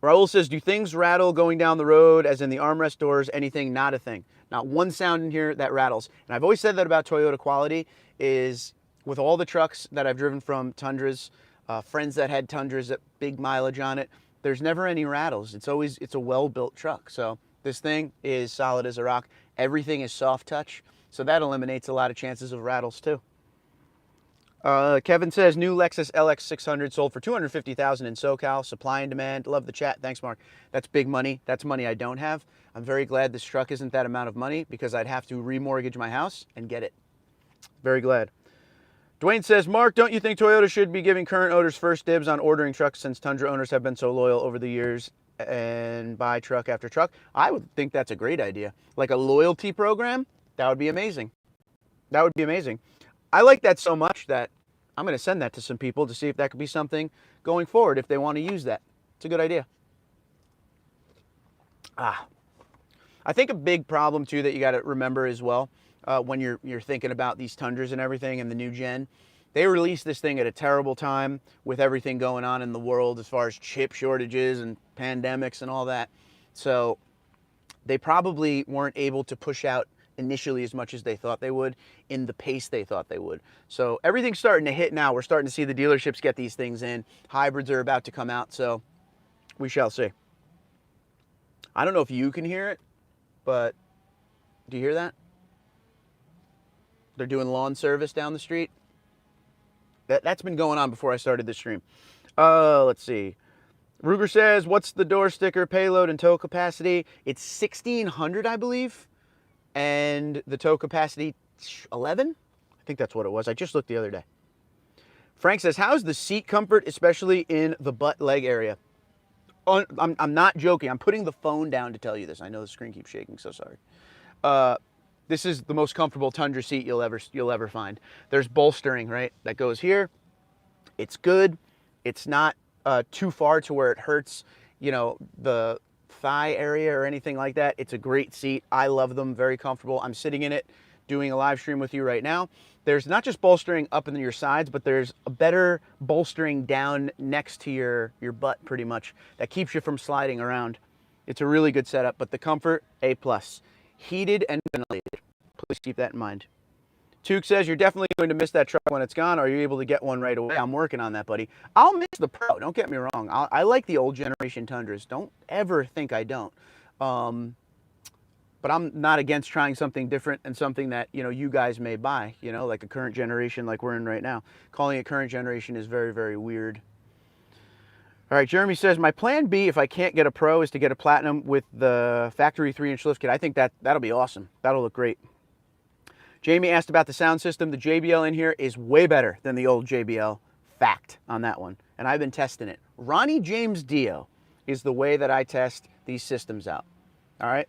Raul says, do things rattle going down the road, as in the armrest doors, anything? Not a thing. Not one sound in here that rattles. And I've always said that about Toyota quality is with all the trucks that I've driven from Tundras, friends that had Tundras at big mileage on it, there's never any rattles. It's a well-built truck. So This thing is solid as a rock. Everything is soft touch, so that eliminates a lot of chances of rattles too. Kevin says, new Lexus LX 600 sold for $250,000 in SoCal. Supply and demand. Love the chat. Thanks, Mark. That's big money. That's money I don't have. I'm very glad this truck isn't that amount of money because I'd have to remortgage my house and get it. Very glad. Dwayne says, Mark, don't you think Toyota should be giving current owners first dibs on ordering trucks since Tundra owners have been so loyal over the years and buy truck after truck? I would think that's a great idea. Like a loyalty program, that would be amazing. That would be amazing. I like that so much that I'm going to send that to some people to see if that could be something going forward if they want to use that. It's a good idea. I think a big problem too that you got to remember as well when you're thinking about these Tundras and everything and the new gen, they released this thing at a terrible time with everything going on in the world as far as chip shortages and pandemics and all that. So they probably weren't able to push out initially as much as they thought they would in the pace they thought they would. So everything's starting to hit now. We're starting to see the dealerships get these things in. Hybrids are about to come out, so we shall see. I don't know if you can hear it, but do you hear that? They're doing lawn service down the street. That's been going on before I started the stream. Let's see. Ruger says, what's the door sticker, payload, and tow capacity? It's 1,600, I believe. And the tow capacity, 11? I think that's what it was. I just looked the other day. Frank says, how's the seat comfort, especially in the butt leg area? I'm not joking. I'm putting the phone down to tell you this. I know the screen keeps shaking, so sorry. This is the most comfortable Tundra seat you'll ever find. There's bolstering, right, that goes here. It's good. It's not too far to where it hurts, you know, the thigh area or anything like that. It's a great seat. I love them. Very comfortable. I'm sitting in it doing a live stream with you right now. There's not just bolstering up in your sides, but there's a better bolstering down next to your butt pretty much that keeps you from sliding around. It's a really good setup, but the comfort, A+. Heated and ventilated. Please keep that in mind. Tuke says, you're definitely going to miss that truck when it's gone. Are you able to get one right away? I'm working on that, buddy. I'll miss the Pro. Don't get me wrong. I like the old generation Tundras. Don't ever think I don't. But I'm not against trying something different and something that, you know, you guys may buy, you know, like a current generation like we're in right now. Calling it current generation is very, very weird. All right, Jeremy says, my plan B, if I can't get a Pro, is to get a Platinum with the factory 3-inch lift kit. I think that'll be awesome. That'll look great. Jamie asked about the sound system. The JBL in here is way better than the old JBL. Fact on that one. And I've been testing it. Ronnie James Dio is the way that I test these systems out. All right?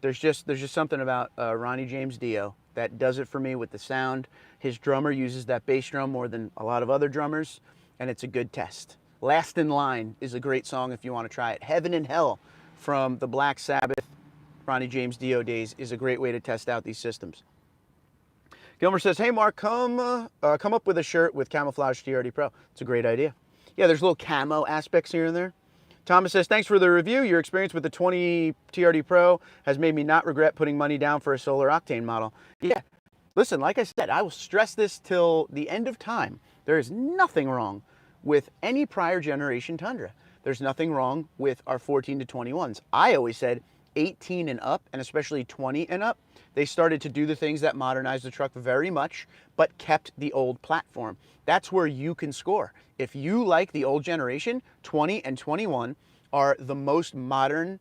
There's just something about Ronnie James Dio that does it for me with the sound. His drummer uses that bass drum more than a lot of other drummers, and it's a good test. Last in Line is a great song if you want to try it. Heaven and Hell from the Black Sabbath, Ronnie James Dio days is a great way to test out these systems. Gilmer says, hey, Mark, come up with a shirt with camouflage TRD Pro. It's a great idea. Yeah, there's little camo aspects here and there. Thomas says, thanks for the review. Your experience with the 20 TRD Pro has made me not regret putting money down for a solar octane model. Yeah, listen, like I said, I will stress this till the end of time. There is nothing wrong with any prior generation Tundra. There's nothing wrong with our 14 to 21s. I always said 18 and up, and especially 20 and up, they started to do the things that modernized the truck very much, but kept the old platform. That's where you can score. If you like the old generation, 20 and 21 are the most modern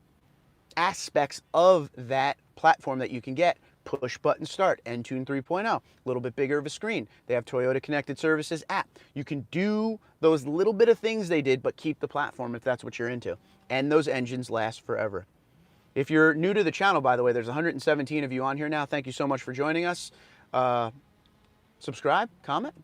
aspects of that platform that you can get. Push button start, Entune 3.0, a little bit bigger of a screen. They have Toyota Connected Services app. You can do those little bit of things they did, but keep the platform if that's what you're into. And those engines last forever. If you're new to the channel, by the way, there's 117 of you on here now. Thank you so much for joining us. Subscribe, comment,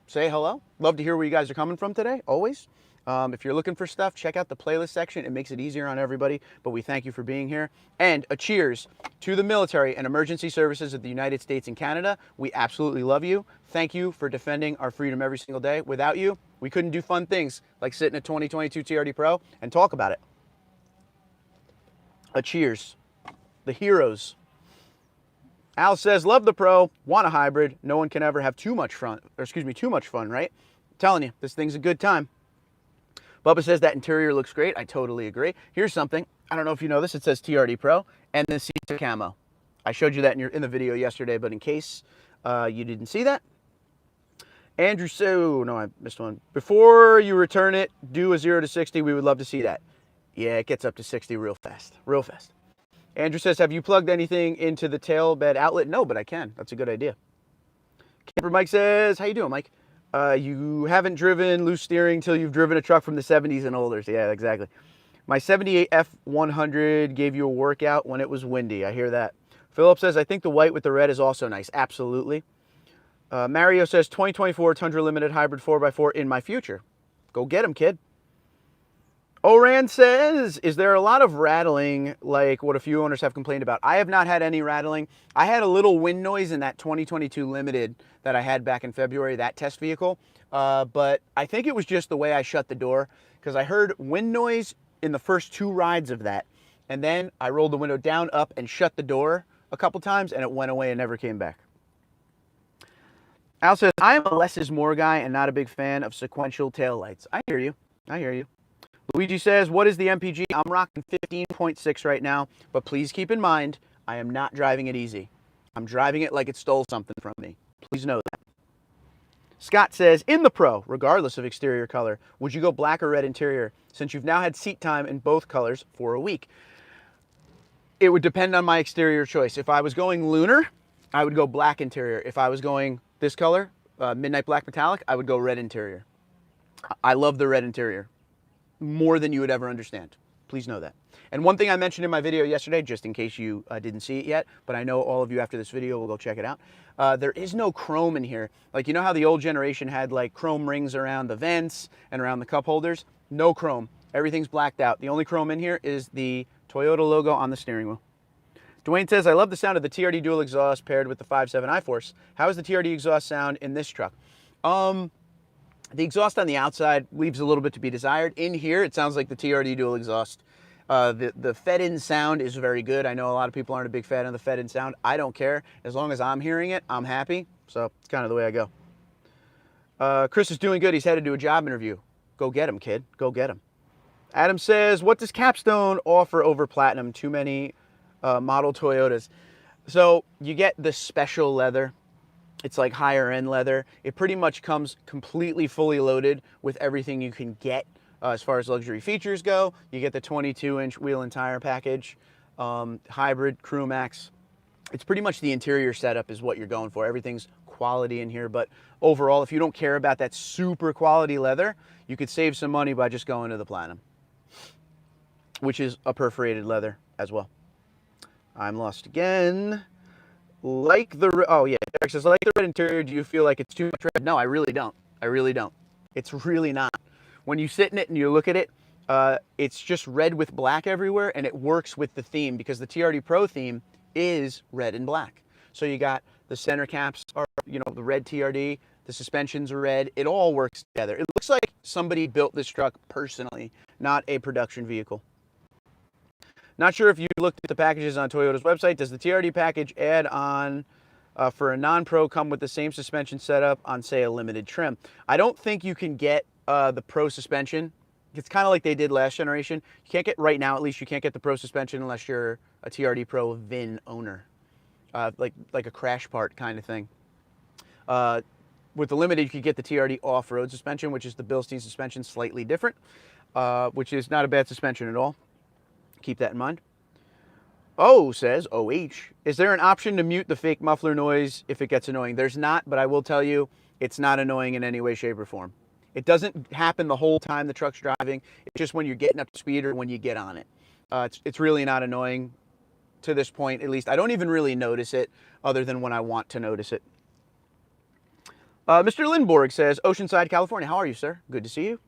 say hello. Love to hear where you guys are coming from today, always. If you're looking for stuff, check out the playlist section. It makes it easier on everybody, but we thank you for being here. And a cheers to the military and emergency services of the United States and Canada. We absolutely love you. Thank you for defending our freedom every single day. Without you, we couldn't do fun things like sit in a 2022 TRD Pro and talk about it. A cheers. The heroes. Al says, love the Pro, want a hybrid. No one can ever have too much fun, right? I'm telling you, this thing's a good time. Bubba says that interior looks great. I totally agree. Here's something. I don't know if you know this. It says TRD Pro, and the seats are camo. I showed you that in the video yesterday, but in case you didn't see that. Andrew, so no, I missed one. Before you return it, do a 0 to 60. We would love to see that. Yeah, it gets up to 60 real fast. Real fast. Andrew says, have you plugged anything into the tail bed outlet? No, but I can. That's a good idea. Camper Mike says, how you doing, Mike? You haven't driven loose steering till you've driven a truck from the 70s and older. Yeah, exactly. My 78 F100 gave you a workout when it was windy. I hear that. Philip says, I think the white with the red is also nice. Absolutely. Mario says, 2024 Tundra Limited Hybrid 4x4 in my future. Go get him, kid. Oran says, is there a lot of rattling like what a few owners have complained about? I have not had any rattling. I had a little wind noise in that 2022 Limited that I had back in February, that test vehicle. But I think it was just the way I shut the door, because I heard wind noise in the first 2 rides of that. And then I rolled the window down, up, and shut the door a couple times, and it went away and never came back. Al says, I am a less is more guy and not a big fan of sequential taillights. I hear you. I hear you. Luigi says, what is the MPG? I'm rocking 15.6 right now, but please keep in mind, I am not driving it easy. I'm driving it like it stole something from me. Please know that. Scott says, in the Pro, regardless of exterior color, would you go black or red interior, since you've now had seat time in both colors for a week? It would depend on my exterior choice. If I was going lunar, I would go black interior. If I was going this color, midnight black metallic, I would go red interior. I love the red interior more than you would ever understand. Please know that. And one thing I mentioned in my video yesterday, just in case you didn't see it yet, but I know all of you after this video will go check it out. There is no chrome in here. Like, you know how the old generation had like chrome rings around the vents and around the cup holders? No chrome. Everything's blacked out. The only chrome in here is the Toyota logo on the steering wheel. Dwayne says, I love the sound of the TRD dual exhaust paired with the 5.7 iForce. How is the TRD exhaust sound in this truck? The exhaust on the outside leaves a little bit to be desired. In here, it sounds like the TRD dual exhaust. The fed-in sound is very good. I know a lot of people aren't a big fan of the fed-in sound. I don't care. As long as I'm hearing it, I'm happy. So it's kind of the way I go. Chris is doing good. He's headed to a job interview. Go get him, kid. Go get him. Adam says, what does Capstone offer over Platinum? Too many model Toyotas. So you get the special leather. It's like higher end leather. It pretty much comes completely fully loaded with everything you can get as far as luxury features go. You get the 22-inch wheel and tire package, hybrid, Crew Max. It's pretty much the interior setup is what you're going for. Everything's quality in here, but overall, if you don't care about that super quality leather, you could save some money by just going to the Platinum, which is a perforated leather as well. I'm lost again. Like the, oh yeah, Derek says, like the red interior, do you feel like it's too much red? No, I really don't. I really don't. It's really not. When you sit in it and you look at it, it's just red with black everywhere, and it works with the theme because the TRD Pro theme is red and black. So you got the center caps are, you know, the red TRD, the suspensions are red. It all works together. It looks like somebody built this truck personally, not a production vehicle. Not sure if you looked at the packages on Toyota's website. Does the TRD package add on for a non-pro come with the same suspension setup on, say, a limited trim? I don't think you can get the Pro suspension. It's kind of like they did last generation. You can't get, right now at least, you can't get the Pro suspension unless you're a TRD Pro VIN owner, like a crash part kind of thing. With the limited, you could get the TRD off-road suspension, which is the Bilstein suspension, slightly different, which is not a bad suspension at all. Keep that in mind. O says, OH, is there an option to mute the fake muffler noise if it gets annoying? There's not, but I will tell you, it's not annoying in any way, shape, or form. It doesn't happen the whole time the truck's driving. It's just when you're getting up to speed or when you get on it. It's really not annoying to this point, at least. I don't even really notice it other than when I want to notice it. Mr. Lindborg says, Oceanside, California. How are you, sir? Good to see you.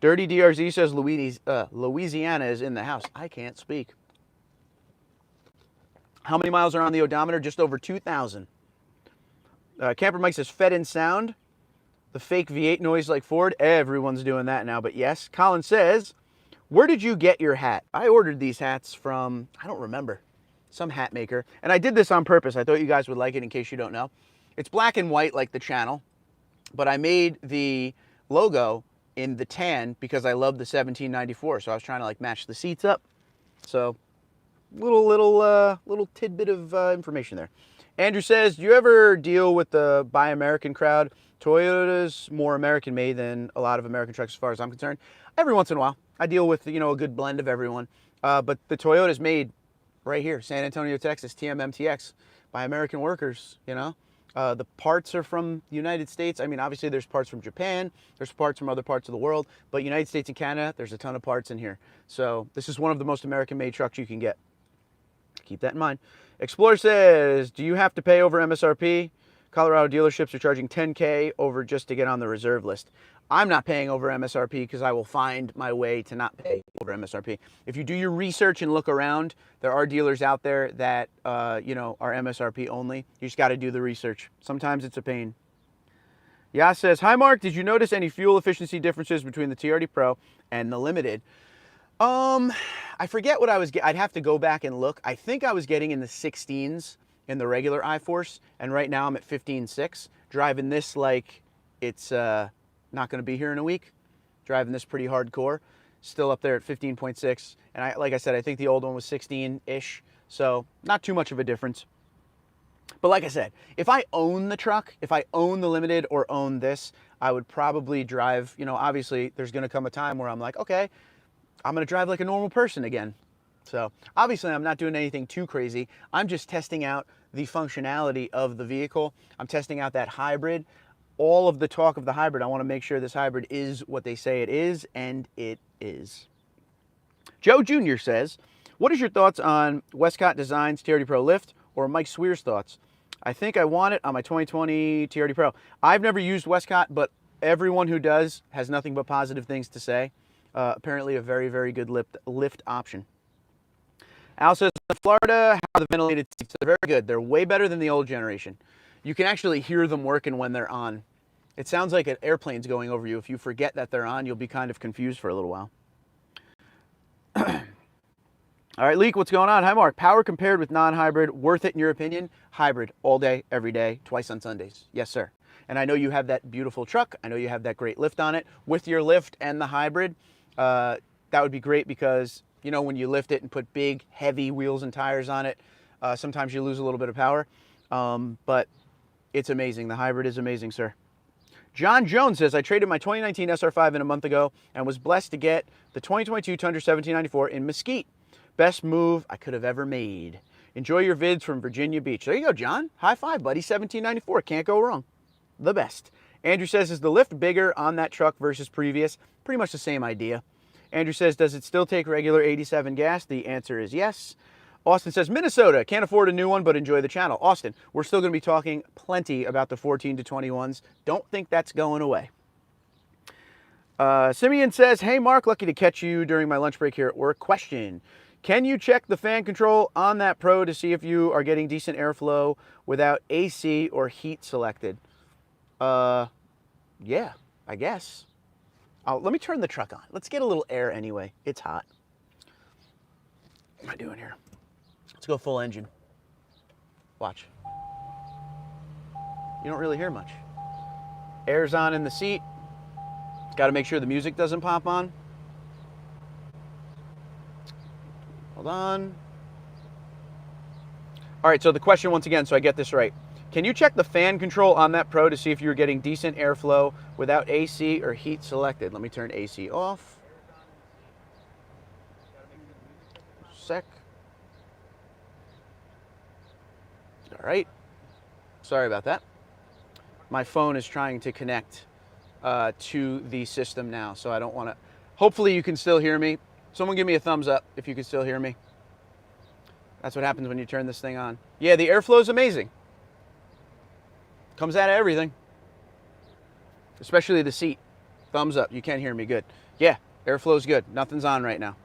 Dirty DRZ says Louisiana is in the house. I can't speak. How many miles are on the odometer? Just over 2,000. Camper Mike says fed-in sound. The fake V8 noise like Ford. Everyone's doing that now, but yes. Colin says, where did you get your hat? I ordered these hats from, I don't remember, some hat maker. And I did this on purpose. I thought you guys would like it in case you don't know. It's black and white like the channel, but I made the logo in the tan because I love the 1794. So I was trying to like match the seats up. So little tidbit of information there. Andrew says, do you ever deal with the Buy American crowd? Toyota's more American made than a lot of American trucks as far as I'm concerned. Every once in a while, I deal with, you know, a good blend of everyone. But the Toyota's made right here, San Antonio, Texas, TMMTX, by American workers, you know. The parts are from the United States. I mean, obviously there's parts from Japan, there's parts from other parts of the world, but United States and Canada, there's a ton of parts in here. So this is one of the most American-made trucks you can get. Keep that in mind. Explorer says, do you have to pay over MSRP? Colorado dealerships are charging $10K over just to get on the reserve list. I'm not paying over MSRP because I will find my way to not pay over MSRP. If you do your research and look around, there are dealers out there that, you know, are MSRP only. You just got to do the research. Sometimes it's a pain. Yas says, hi Mark, did you notice any fuel efficiency differences between the TRD Pro and the Limited? I forget what I was getting. I'd have to go back and look. I think I was getting in the 16s in the regular iForce, and right now I'm at 15.6, driving this like it's not going to be here in a week. Driving this pretty hardcore. Still up there at 15.6, and like I said, I think the old one was 16-ish, so not too much of a difference. But like I said, if I own the truck, if I own the Limited or own this, I would probably drive, you know, obviously there's going to come a time where I'm like, okay, I'm going to drive like a normal person again. So obviously I'm not doing anything too crazy. I'm just testing out the functionality of the vehicle. I'm testing out that hybrid. All of the talk of the hybrid, I want to make sure this hybrid is what they say it is, and it is. Joe Jr. says, what is your thoughts on Westcott Designs TRD Pro Lift, or Mike Swear's thoughts? I think I want it on my 2020 TRD Pro. I've never used Westcott, but everyone who does has nothing but positive things to say. Apparently a very, very good lift option. Al says, in Florida, how are the ventilated seats? They're very good. They're way better than the old generation. You can actually hear them working when they're on. It sounds like an airplane's going over you. If you forget that they're on, you'll be kind of confused for a little while. All right, Leak, what's going on? Hi, Mark. Power compared with non-hybrid, worth it in your opinion? Hybrid, all day, every day, twice on Sundays. Yes, sir. And I know you have that beautiful truck. I know you have that great lift on it. With your lift and the hybrid, that would be great because, you know, when you lift it and put big, heavy wheels and tires on it, sometimes you lose a little bit of power. But it's amazing. The hybrid is amazing, sir. John Jones says, I traded my 2019 SR5 in a month ago and was blessed to get the 2022 Tundra 1794 in Mesquite. Best move I could have ever made. Enjoy your vids from Virginia Beach. There you go, John. High five, buddy. 1794. Can't go wrong. The best. Andrew says, is the lift bigger on that truck versus previous? Pretty much the same idea. Andrew says, does it still take regular 87 gas? The answer is yes. Austin says, Minnesota, can't afford a new one, but enjoy the channel. Austin, we're still going to be talking plenty about the 14 to 21s. Don't think that's going away. Simeon says, hey, Mark, lucky to catch you during my lunch break here at work. Question, can you check the fan control on that Pro to see if you are getting decent airflow without AC or heat selected? Yeah, I guess. Let me turn the truck on. Let's get a little air anyway. It's hot. What am I doing here? Let's go full engine. Watch. You don't really hear much. Air's on in the seat. Got to make sure the music doesn't pop on. Hold on. All right, so the question once again, so I get this right. Can you check the fan control on that Pro to see if you're getting decent airflow without AC or heat selected? Let me turn AC off. Sec. All right. Sorry about that. My phone is trying to connect to the system now, so I don't want to. Hopefully you can still hear me. Someone give me a thumbs up if you can still hear me. That's what happens when you turn this thing on. Yeah, the airflow is amazing. Comes out of everything. Especially the seat. Thumbs up. You can't hear me. Good. Yeah, airflow's good. Nothing's on right now.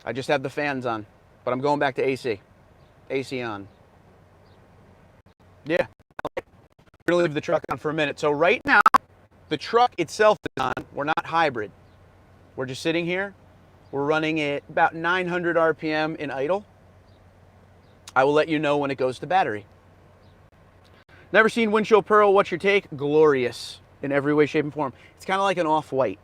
I just have the fans on, but I'm going back to AC. AC on. Yeah. We're going to leave the truck on for a minute. So right now, the truck itself is on. We're not hybrid. We're just sitting here. We're running at about 900 RPM in idle. I will let you know when it goes to battery. Never seen windshield pearl. What's your take? Glorious in every way, shape, and form. It's kind of like an off-white.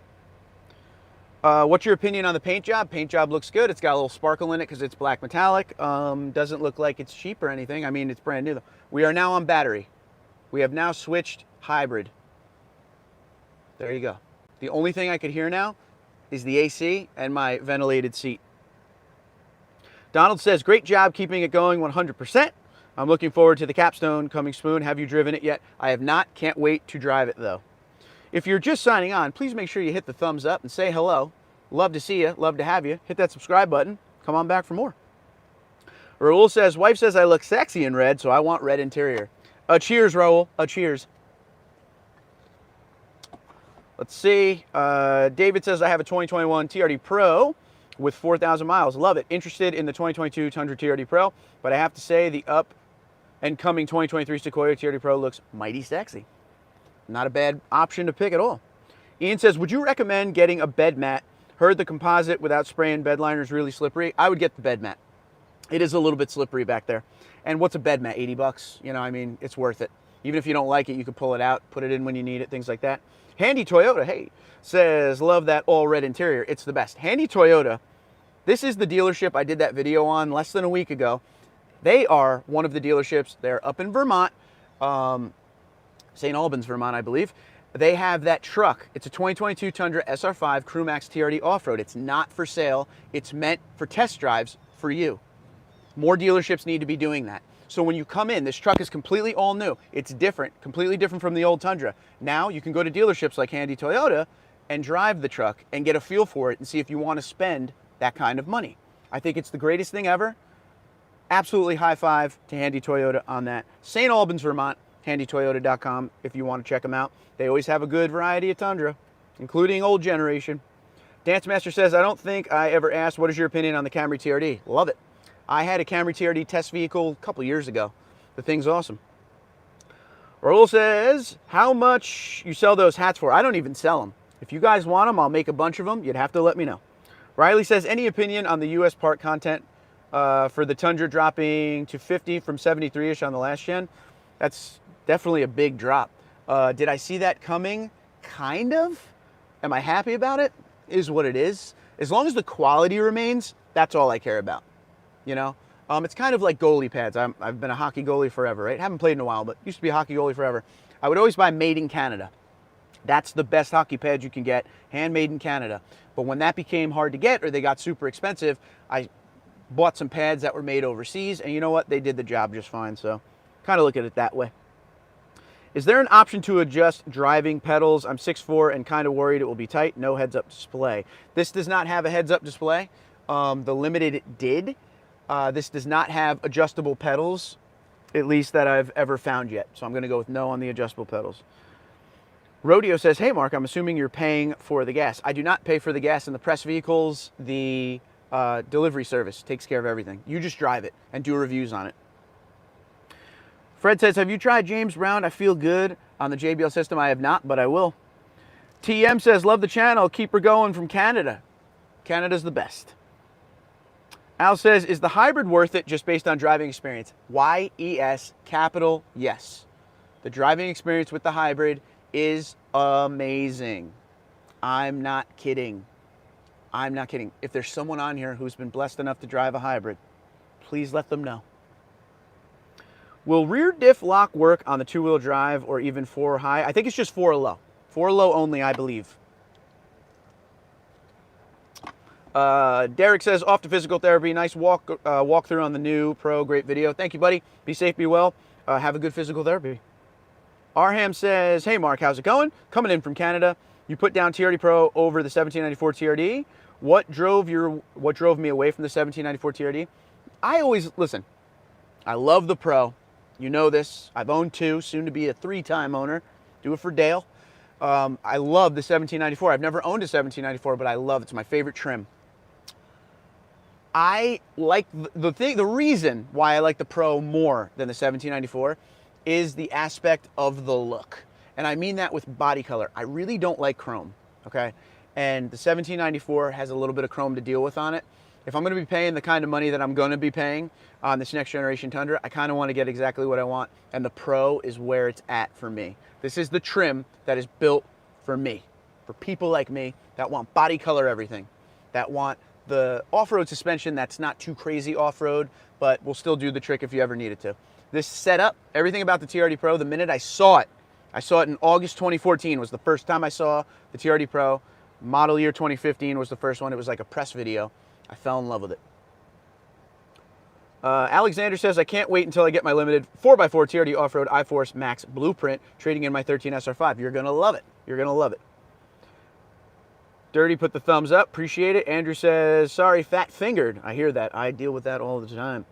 What's your opinion on the paint job? Paint job looks good. It's got a little sparkle in it because it's black metallic. Doesn't look like it's cheap or anything. I mean, it's brand new though. We are now on battery. We have now switched hybrid. There you go. The only thing I could hear now is the AC and my ventilated seat. Donald says, great job keeping it going 100%. I'm looking forward to the Capstone coming soon. Have you driven it yet? I have not. Can't wait to drive it though. If you're just signing on, please make sure you hit the thumbs up and say hello. Love to see you. Love to have you. Hit that subscribe button. Come on back for more. Raul says, wife says I look sexy in red, so I want red interior. Cheers, Raul. Cheers. Let's see. David says, I have a 2021 TRD Pro with 4,000 miles. Love it. Interested in the 2022 Tundra TRD Pro, but I have to say the up and coming 2023 Sequoia TRD Pro looks mighty sexy. Not a bad option to pick at all. Ian says, would you recommend getting a bed mat? Heard the composite without spraying bed liner is really slippery. I would get the bed mat. It is a little bit slippery back there. And what's a bed mat? 80 bucks? You know, I mean, it's worth it. Even if you don't like it, you can pull it out, put it in when you need it, things like that. Handy Toyota, hey, says, love that all red interior. It's the best. Handy Toyota, this is the dealership I did that video on less than a week ago. They are one of the dealerships. They're up in Vermont, St. Albans, Vermont, I believe. They have that truck. It's a 2022 Tundra SR5 CrewMax TRD Off-Road. It's not for sale. It's meant for test drives for you. More dealerships need to be doing that. So when you come in, this truck is completely all new. It's different, completely different from the old Tundra. Now you can go to dealerships like Handy Toyota and drive the truck and get a feel for it and see if you want to spend that kind of money. I think it's the greatest thing ever. Absolutely high five to Handy Toyota on that. St. Albans, Vermont, handytoyota.com if you want to check them out. They always have a good variety of Tundra, including old generation. Dance Master says, I don't think I ever asked, what is your opinion on the Camry TRD? Love it. I had a Camry TRD test vehicle a couple years ago. The thing's awesome. Raul says, how much you sell those hats for? I don't even sell them. If you guys want them, I'll make a bunch of them. You'd have to let me know. Riley says, any opinion on the US part content for the Tundra dropping to 50 from 73-ish on the last gen? That's definitely a big drop. Did I see that coming? Kind of. Am I happy about it? Is what it is. As long as the quality remains, that's all I care about. You know, it's kind of like goalie pads. I've been a hockey goalie forever, right? Haven't played in a while, but used to be a hockey goalie forever. I would always buy made in Canada. That's the best hockey pads you can get, handmade in Canada. But when that became hard to get or they got super expensive, I bought some pads that were made overseas, and you know what? They did the job just fine. So kind of look at it that way. Is there an option to adjust driving pedals? I'm 6'4" and kind of worried it will be tight. No heads-up display. This does not have a heads-up display. The Limited did. This does not have adjustable pedals, at least that I've ever found yet. So I'm going to go with no on the adjustable pedals. Rodeo says, hey, Mark, I'm assuming you're paying for the gas. I do not pay for the gas in the press vehicles. The delivery service takes care of everything. You just drive it and do reviews on it. Fred says, have you tried James Brown? I feel good on the JBL system. I have not, but I will. TM says, love the channel. Keep her going from Canada. Canada's the best. Al says, is the hybrid worth it just based on driving experience? YES, capital yes. The driving experience with the hybrid is amazing. I'm not kidding. I'm not kidding. If there's someone on here who's been blessed enough to drive a hybrid, please let them know. Will rear diff lock work on the two-wheel drive or even 4 high? I think it's just 4 low. 4 low only, I believe. Derek says, off to physical therapy. Nice walkthrough on the new Pro. Great video. Thank you, buddy. Be safe, be well. Have a good physical therapy. Arham says, hey, Mark, how's it going? Coming in from Canada. You put down TRD Pro over the 1794 TRD. What drove me away from the 1794 TRD? Listen, I love the Pro. You know this. I've owned 2, soon to be a 3-time owner. Do it for Dale. I love the 1794. I've never owned a 1794, but I love it. It's my favorite trim. I like the reason why I like the Pro more than the 1794 is the aspect of the look. And I mean that with body color. I really don't like chrome, okay? And the 1794 has a little bit of chrome to deal with on it. If I'm going to be paying the kind of money that I'm going to be paying on this next generation Tundra, I kind of want to get exactly what I want, and the Pro is where it's at for me. This is the trim that is built for me. for people like me that want body color everything, that want the off-road suspension that's not too crazy off-road, but will still do the trick if you ever need it to. This setup, everything about the TRD Pro, the minute I saw it in August 2014 was the first time I saw the TRD Pro. Model year 2015 was the first one. It was like a press video. I fell in love with it. Alexander says, I can't wait until I get my limited 4x4 TRD Off-Road iForce Max Blueprint, trading in my 13 SR5. You're going to love it. You're going to love it. Dirty put the thumbs up. Appreciate it. Andrew says, sorry, fat fingered. I hear that. I deal with that all the time.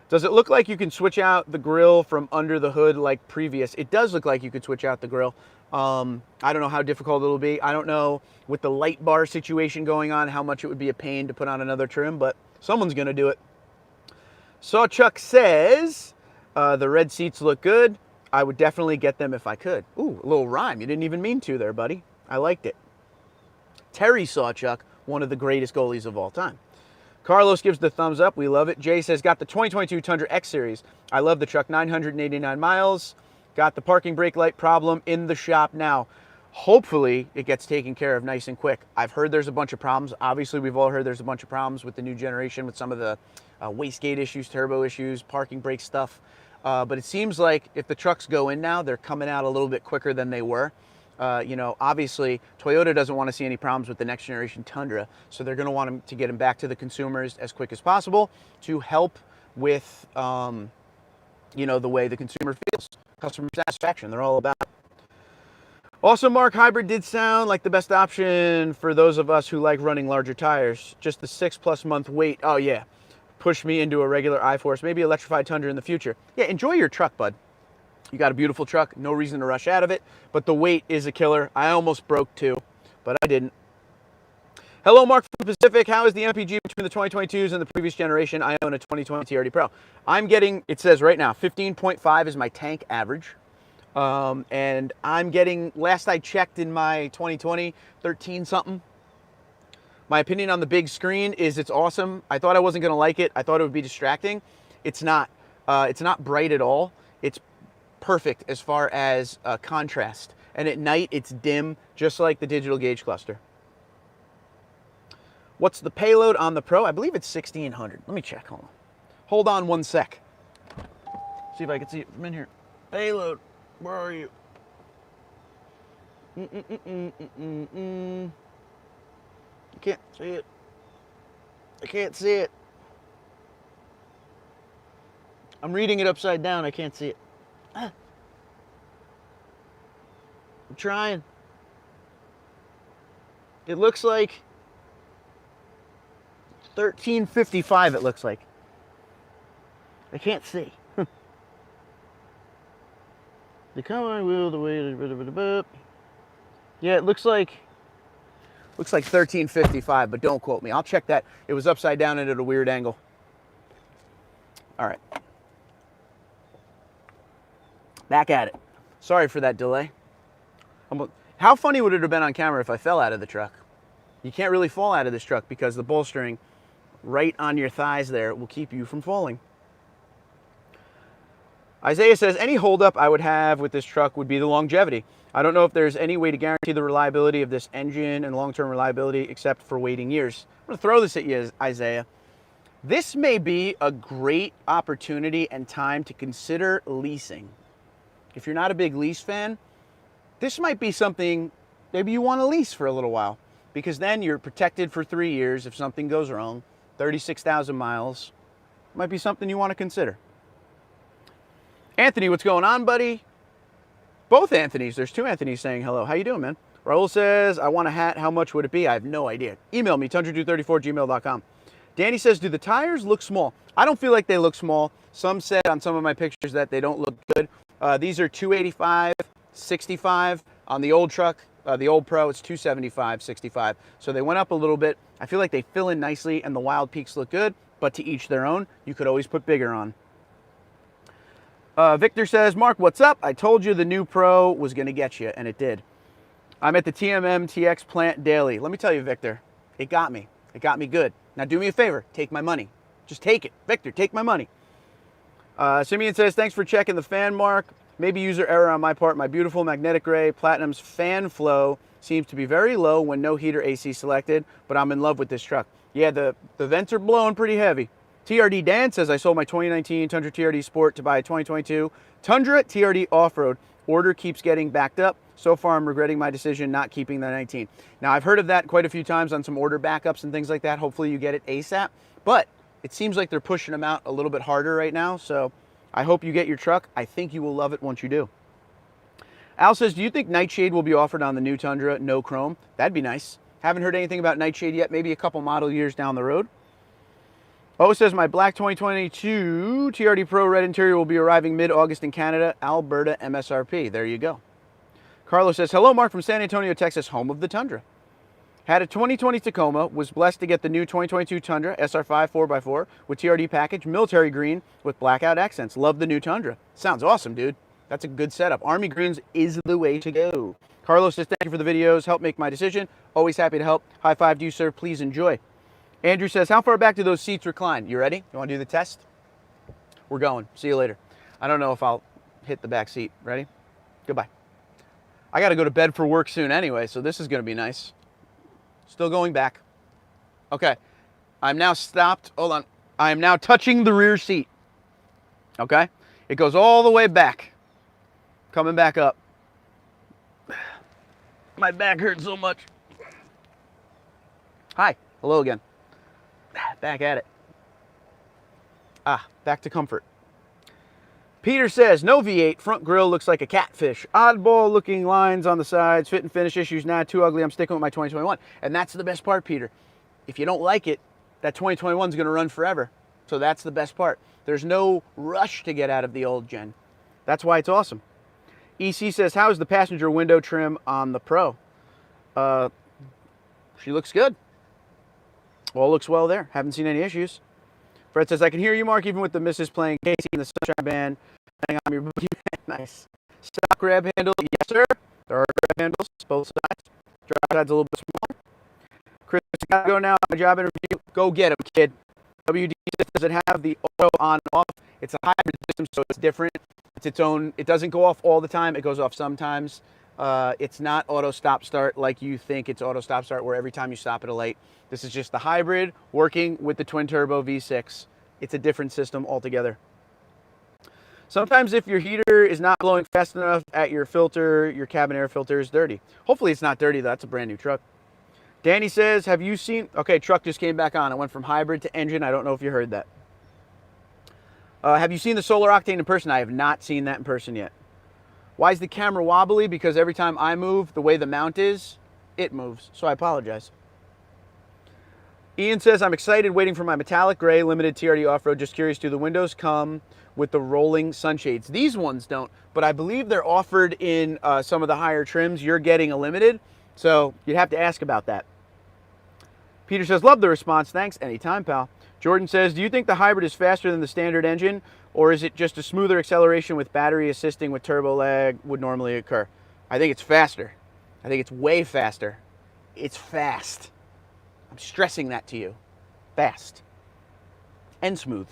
Does it look like you can switch out the grill from under the hood like previous? It does look like you could switch out the grill. I don't know how difficult it'll be. I don't know with the light bar situation going on how much it would be a pain to put on another trim, but someone's going to do it. Sawchuck says, the red seats look good. I would definitely get them if I could. Ooh, a little rhyme. You didn't even mean to there, buddy. I liked it. Terry Sawchuck, one of the greatest goalies of all time. Carlos gives the thumbs up. We love it. Jay says, got the 2022 Tundra X Series. I love the truck. 989 miles. Got the parking brake light problem in the shop now. Hopefully, it gets taken care of nice and quick. I've heard there's a bunch of problems. Obviously, we've all heard there's a bunch of problems with the new generation, with some of the wastegate issues, turbo issues, parking brake stuff. But it seems like if the trucks go in now, they're coming out a little bit quicker than they were. You know, obviously, Toyota doesn't want to see any problems with the next generation Tundra, so they're going to want to get them back to the consumers as quick as possible to help with, you know, the way the consumer feels. Customer satisfaction, they're all about it. Also, Mark, hybrid did sound like the best option for those of us who like running larger tires. Just the 6+ month wait. Oh, yeah. Push me into a regular iForce, maybe electrified Tundra in the future. Yeah, enjoy your truck, bud. You got a beautiful truck, no reason to rush out of it, but the weight is a killer. I almost broke too, but I didn't. Hello, Mark from the Pacific. How is the MPG between the 2022s and the previous generation? I own a 2020 TRD Pro. I'm getting, it says right now, 15.5 is my tank average. And I'm getting, last I checked in my 2020, 13 something. My opinion on the big screen is it's awesome. I thought I wasn't going to like it. I thought it would be distracting. It's not. It's not bright at all. It's perfect as far as contrast. And at night, it's dim, just like the digital gauge cluster. What's the payload on the Pro? I believe it's 1600. Let me check. Hold on. Hold on one sec. See if I can see it from in here. Payload. Where are you? I can't see it. I can't see it. I'm reading it upside down. I can't see it. Ah. I'm trying. It looks like 1355, it looks like. I can't see. The combine wheel, the way. Yeah, it looks like 1355, but don't quote me. I'll check that. It was upside down and at a weird angle. All right. Back at it. Sorry for that delay. How funny would it have been on camera if I fell out of the truck? You can't really fall out of this truck because the bolstering right on your thighs there will keep you from falling. Isaiah says, any holdup I would have with this truck would be the longevity. I don't know if there's any way to guarantee the reliability of this engine and long-term reliability except for waiting years. I'm going to throw this at you, Isaiah. This may be a great opportunity and time to consider leasing. If you're not a big lease fan, this might be something maybe you want to lease for a little while, because then you're protected for 3 years if something goes wrong. 36,000 miles might be something you want to consider. Anthony, what's going on, buddy? Both Anthonys. There's two Anthonys saying hello. How you doing, man? Raul says, I want a hat. How much would it be? I have no idea. Email me, tundra234@gmail.com. Danny says, do the tires look small? I don't feel like they look small. Some said on some of my pictures that they don't look good. These are 285, 65. On the old truck, the old Pro, it's 275, 65. So they went up a little bit. I feel like they fill in nicely and the Wild Peaks look good, but to each their own. You could always put bigger on. Victor says, Mark, what's up? I told you the new Pro was going to get you, and it did. I'm at the TMM TX plant daily. Let me tell you, Victor, it got me. It got me good. Now do me a favor. Take my money. Just take it. Victor, take my money. Simeon says, thanks for checking the fan, Mark. Maybe user error on my part. My beautiful magnetic gray Platinum's fan flow seems to be very low when no heater AC selected, but I'm in love with this truck. Yeah, the vents are blowing pretty heavy. TRD Dan says, I sold my 2019 Tundra TRD Sport to buy a 2022 Tundra TRD Off-Road. Order keeps getting backed up. So far, I'm regretting my decision not keeping the 19. Now, I've heard of that quite a few times on some order backups and things like that. Hopefully you get it ASAP, but it seems like they're pushing them out a little bit harder right now, so I hope you get your truck. I think you will love it once you do. Al says, do you think Nightshade will be offered on the new Tundra, no chrome? That'd be nice. Haven't heard anything about Nightshade yet, maybe a couple model years down the road. O says, my black 2022 TRD Pro red interior will be arriving mid-August in Canada, Alberta Msrp. There you go. Carlos says, hello, Mark from San Antonio, Texas, home of the Tundra. Had a 2020 Tacoma, was blessed to get the new 2022 Tundra SR5 4x4 with TRD package, military green with blackout accents. Love the new Tundra. Sounds awesome, dude. That's a good setup. Army greens is the way to go. Carlos says, thank you for the videos. Help make my decision. Always happy to help. High five to you, sir. Please enjoy. Andrew says, how far back do those seats recline? You ready? You want to do the test? We're going. See you later. I don't know if I'll hit the back seat. Ready? Goodbye. I got to go to bed for work soon anyway, so this is going to be nice. Still going back. Okay. I'm now stopped. Hold on. I am now touching the rear seat. Okay? It goes all the way back. Coming back up. My back hurts so much. Hi. Hello again. Back at it. Back to comfort. Peter says, no V8, front grille looks like a catfish. Oddball looking lines on the sides, fit and finish issues, not too ugly. I'm sticking with my 2021. And that's the best part, Peter. If you don't like it, that 2021 is going to run forever. So that's the best part. There's no rush to get out of the old gen. That's why it's awesome. EC says, how is the passenger window trim on the Pro? She looks good. All looks well there. Haven't seen any issues. Fred says, I can hear you, Mark, even with the misses playing Casey and the Sunshine Band. Hang on your booty. Nice. Stock grab handle. Yes, sir. There are grab handles, both sides. Drive side's a little bit smaller. Chris, gotta go now. My job interview. Go get him, kid. WD says, does it have the auto on and off? It's a hybrid system, so it's different. It's its own. It doesn't go off all the time. It goes off sometimes. It's not auto stop start like you think it's auto stop start, where every time you stop at a light. This is just the hybrid working with the twin turbo V6. It's a different system altogether. Sometimes if your heater is not blowing fast enough at your filter, your cabin air filter is dirty. Hopefully it's not dirty. That's a brand new truck. Danny says, have you seen, okay, truck just came back on. It went from hybrid to engine. I don't know if you heard that. Have you seen the Solar Octane in person? I have not seen that in person yet. Why is the camera wobbly? Because every time I move, the way the mount is, it moves. So I apologize. Ian says, I'm excited waiting for my metallic gray limited TRD off-road. Just curious, do the windows come with the rolling sunshades? These ones don't, but I believe they're offered in some of the higher trims. You're getting a limited, so you'd have to ask about that. Peter says, love the response. Thanks. Anytime, pal. Jordan says, do you think the hybrid is faster than the standard engine, or is it just a smoother acceleration with battery assisting with turbo lag would normally occur? I think it's faster. I think it's way faster. It's fast. I'm stressing that to you. Fast. And smooth.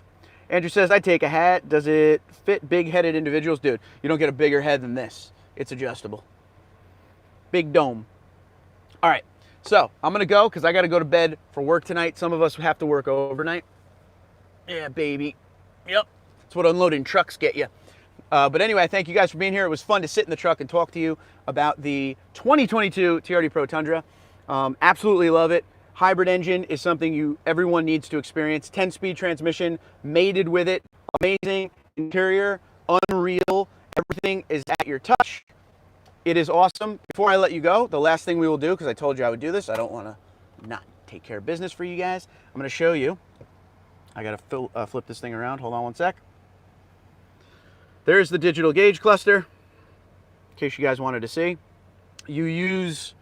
Andrew says, I'd take a hat. Does it fit big-headed individuals? Dude, you don't get a bigger head than this. It's adjustable. Big dome. All right. So I'm going to go because I got to go to bed for work tonight. Some of us have to work overnight. Yeah, baby. Yep. That's what unloading trucks get you. But anyway, thank you guys for being here. It was fun to sit in the truck and talk to you about the 2022 TRD Pro Tundra. Absolutely love it. Hybrid engine is something everyone needs to experience. 10-speed transmission, mated with it. Amazing. Interior, unreal. Everything is at your touch. It is awesome. Before I let you go, the last thing we will do, because I told you I would do this, I don't want to not take care of business for you guys. I'm going to show you. I got to flip this thing around. Hold on one sec. There's the digital gauge cluster, in case you guys wanted to see. You use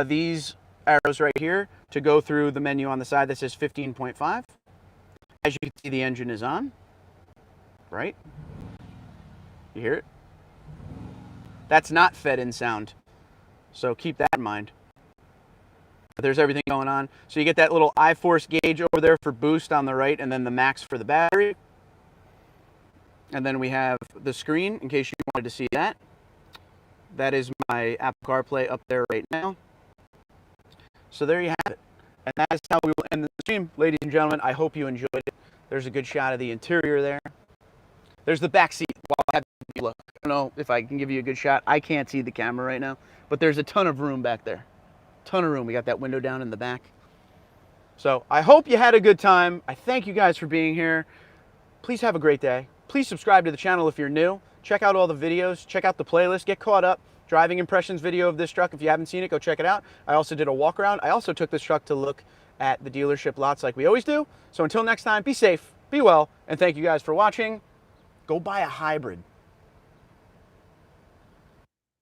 these arrows right here to go through the menu on the side that says 15.5. As you can see, the engine is on, right? You hear it? That's not fed-in sound, so keep that in mind. But there's everything going on. So you get that little I-force gauge over there for boost on the right, and then the max for the battery. And then we have the screen, in case you wanted to see that. That is my Apple CarPlay up there right now. So there you have it. And that is how we will end the stream, ladies and gentlemen. I hope you enjoyed it. There's a good shot of the interior there. There's the back seat. While I have you look. I don't know if I can give you a good shot. I can't see the camera right now, but there's a ton of room back there. Ton of room. We got that window down in the back. So I hope you had a good time. I thank you guys for being here. Please have a great day. Please subscribe to the channel if you're new. Check out all the videos. Check out the playlist. Get caught up. Driving impressions video of this truck. If you haven't seen it, go check it out. I also did a walk around. I also took this truck to look at the dealership lots like we always do. So until next time, be safe, be well, and thank you guys for watching. Go buy a hybrid.